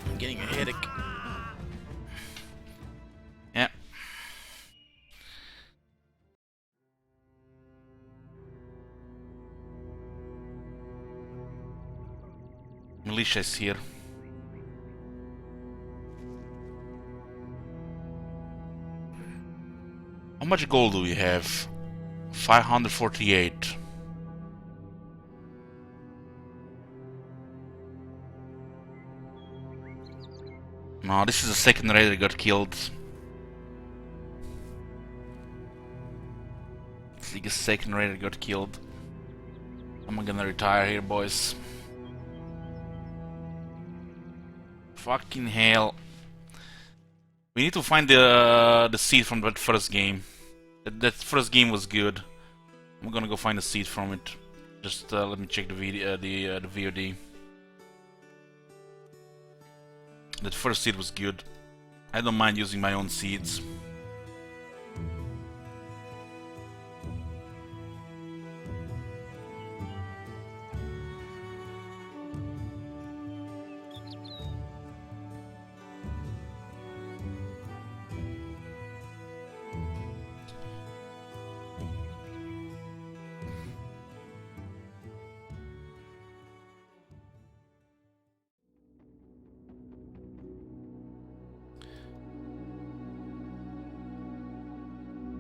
I'm getting a headache. Yeah. Militia is here. How much gold do we have? 548. No, this is the second raider got killed. It's like a second raider got killed. I'm gonna retire here, boys. Fucking hell. We need to find the seed from that first game. That first game was good. I'm gonna go find a seed from it. Just let me check the video, the VOD. That first seed was good. I don't mind using my own seeds.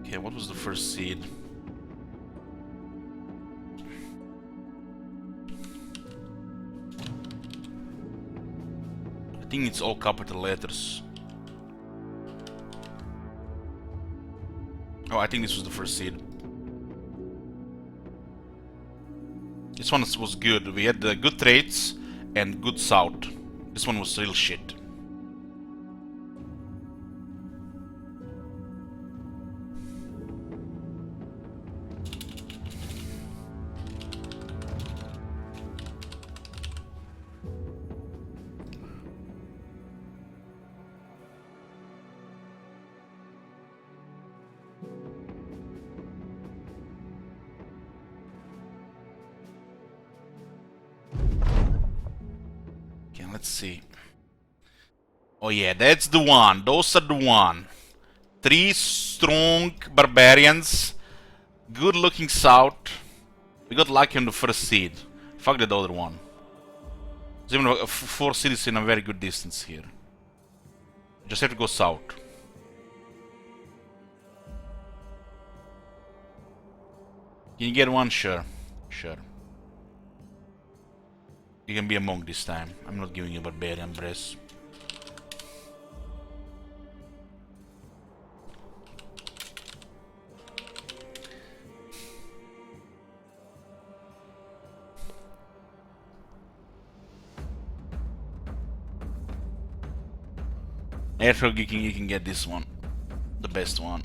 Okay, what was the first seed? I think it's all capital letters. Oh, I think this was the first seed. This one was good. We had good traits and good south. This one was real shit. Let's see. Oh yeah, that's the one. Those are the one. 3 strong barbarians. Good looking south. We got lucky on the first seed. Fuck that other one. There's even 4 cities in a very good distance here. Just have to go south. Can you get one? Sure. Sure. You can be a monk this time. I'm not giving you a barbarian brace. Airhog, you can get this one. The best one.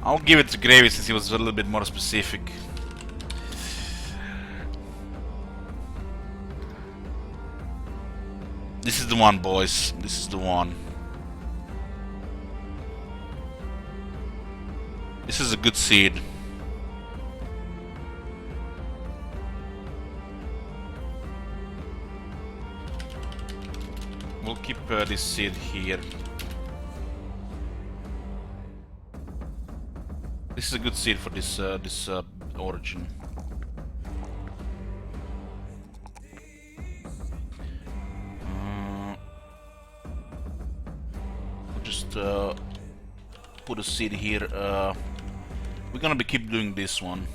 I'll give it to Gravy since he was a little bit more specific. This is the one, boys. This is the one. This is a good seed. We'll keep this seed here. This is a good seed for this origin. We'll just put a seed here. We're gonna keep doing this one.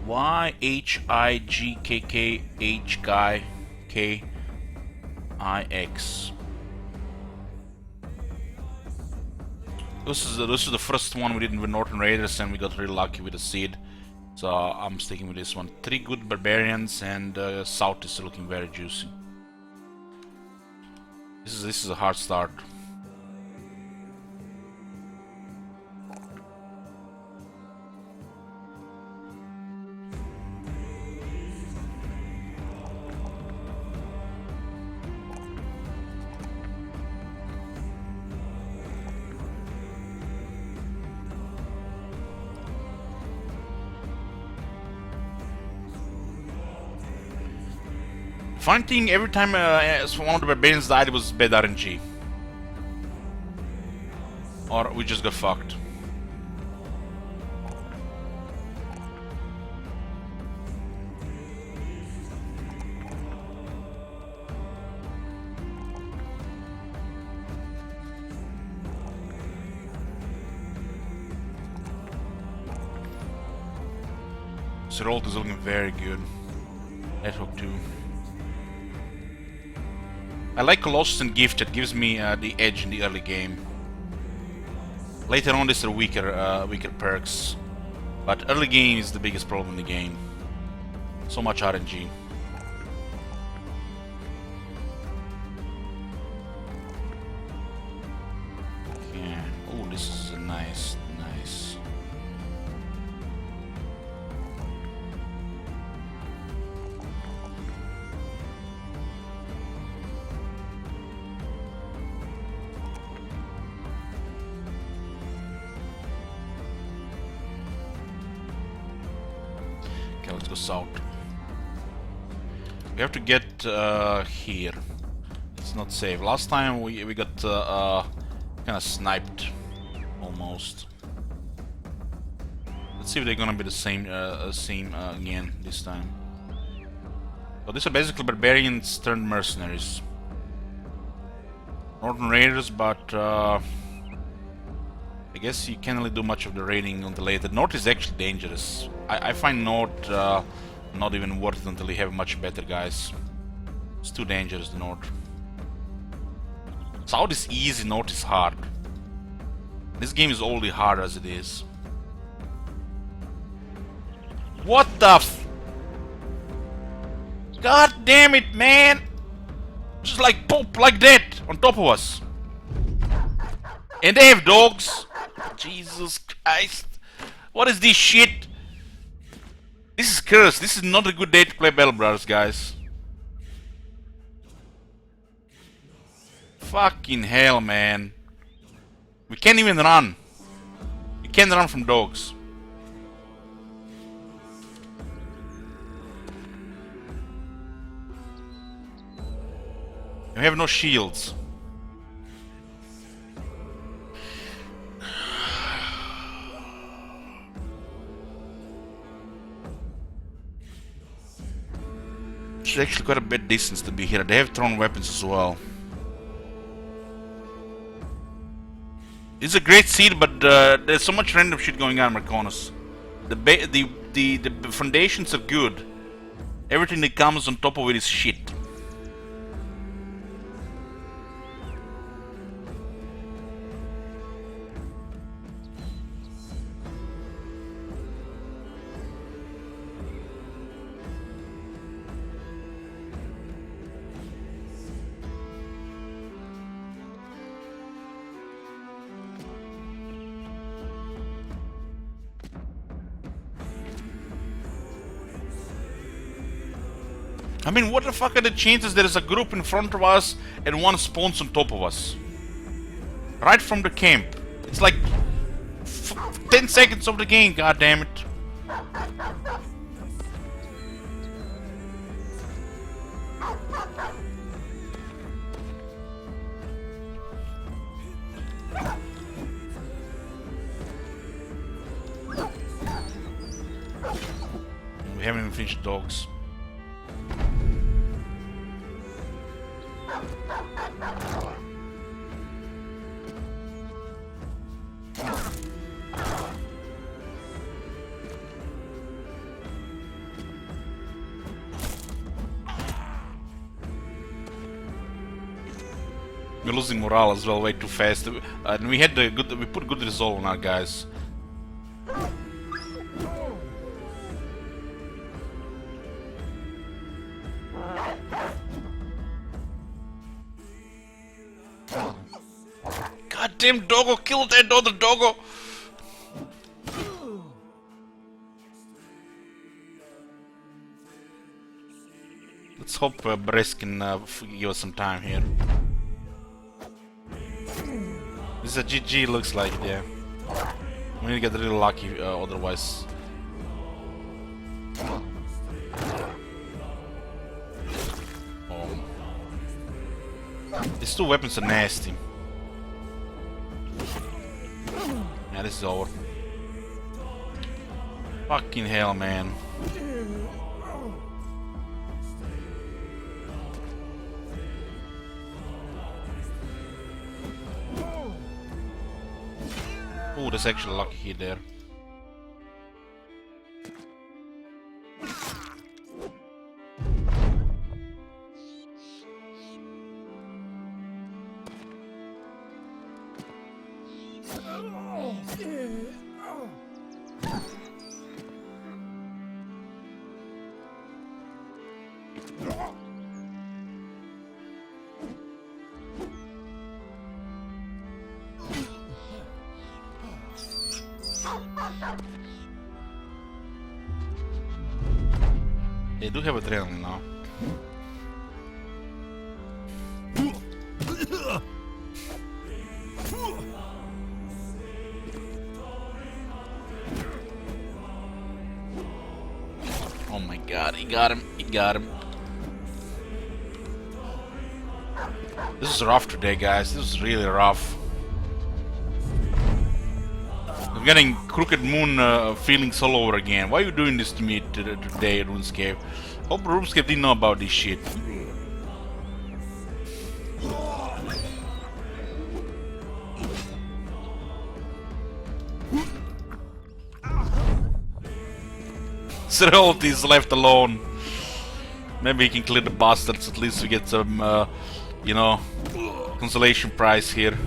YHIGKKHKIX. This is the first one we did with Northern Raiders, and we got really lucky with the seed. So I'm sticking with this one. 3 good barbarians, and south is looking very juicy. This is a hard start. Fun thing, every time one of the barbarians died, it was bad RNG. Or we just got fucked. Zerold is looking very good. Network 2. I like Colossus and Gifted, gives me the edge in the early game. Later on these are weaker perks. But early game is the biggest problem in the game. So much RNG. Yeah. Oh, this is a nice. Okay, let's go south. We have to get here. It's not safe. Last time we got kind of sniped, almost. Let's see if they're gonna be the same again this time. So these are basically barbarians turned mercenaries. Northern raiders, but I guess you can't really do much of the raiding on the late. The north is actually dangerous. I find north not even worth it until you have much better guys. It's too dangerous, the north. South is easy, north is hard. This game is already hard as it is. What the f... God damn it, man! Just like pop like that on top of us. And they have dogs. Jesus Christ. What is this shit? This is cursed. This is not a good day to play Battle Brothers, guys. Fucking hell, man. We can't even run. We can't run from dogs. We have no shields. It's actually quite a bit distance to be here. They have thrown weapons as well. It's a great seed, but there's so much random shit going on, Marconis. The foundations are good. Everything that comes on top of it is shit. I mean, what the fuck are the chances there is a group in front of us and one spawns on top of us? Right from the camp. It's like 10 seconds of the game, god damn it. We haven't even finished dogs. We're losing morale as well way too fast, and we put good resolve on our guys. Goddamn doggo, kill that other doggo! Let's hope Brest can give us some time here. This is a GG, looks like it, yeah. We need to get really lucky otherwise. Oh. These two weapons are nasty. Yeah, this is over. Fucking hell, man. Oh, there's actually a lucky hit there. They do have adrenaline now. Oh my god, he got him, he got him. This is rough today, guys. This is really rough. I'm getting Crooked Moon feelings all over again. Why are you doing this to me today, RuneScape? Hope RuneScape didn't know about this shit. Srelt is left alone. Maybe he can clear the bastards. At least we get some, you know, consolation prize here.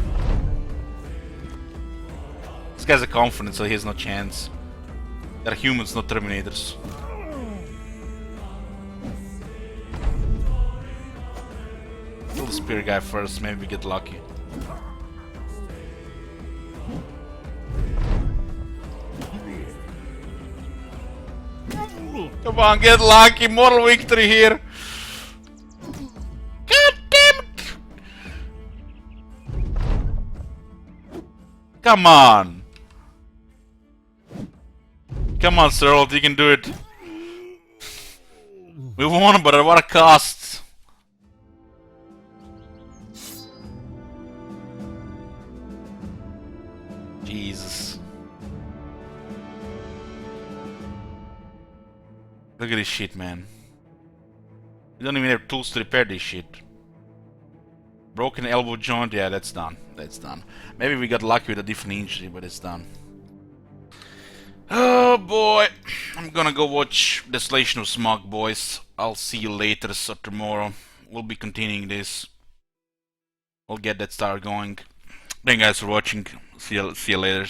This guy's a confident, so he has no chance. They're humans, not Terminators. Kill the spear guy first, maybe we get lucky. Come on, get lucky, moral victory here. God damn it! Come on! Come on, Srelt, you can do it. We won, but at what a cost? Jesus. Look at this shit, man. We don't even have tools to repair this shit. Broken elbow joint, yeah, that's done. That's done. Maybe we got lucky with a different injury, but it's done. Oh boy. I'm gonna go watch Desolation of Smog, boys. I'll see you later, so tomorrow. We'll be continuing this. We'll get that star going. Thank you guys for watching. See you later.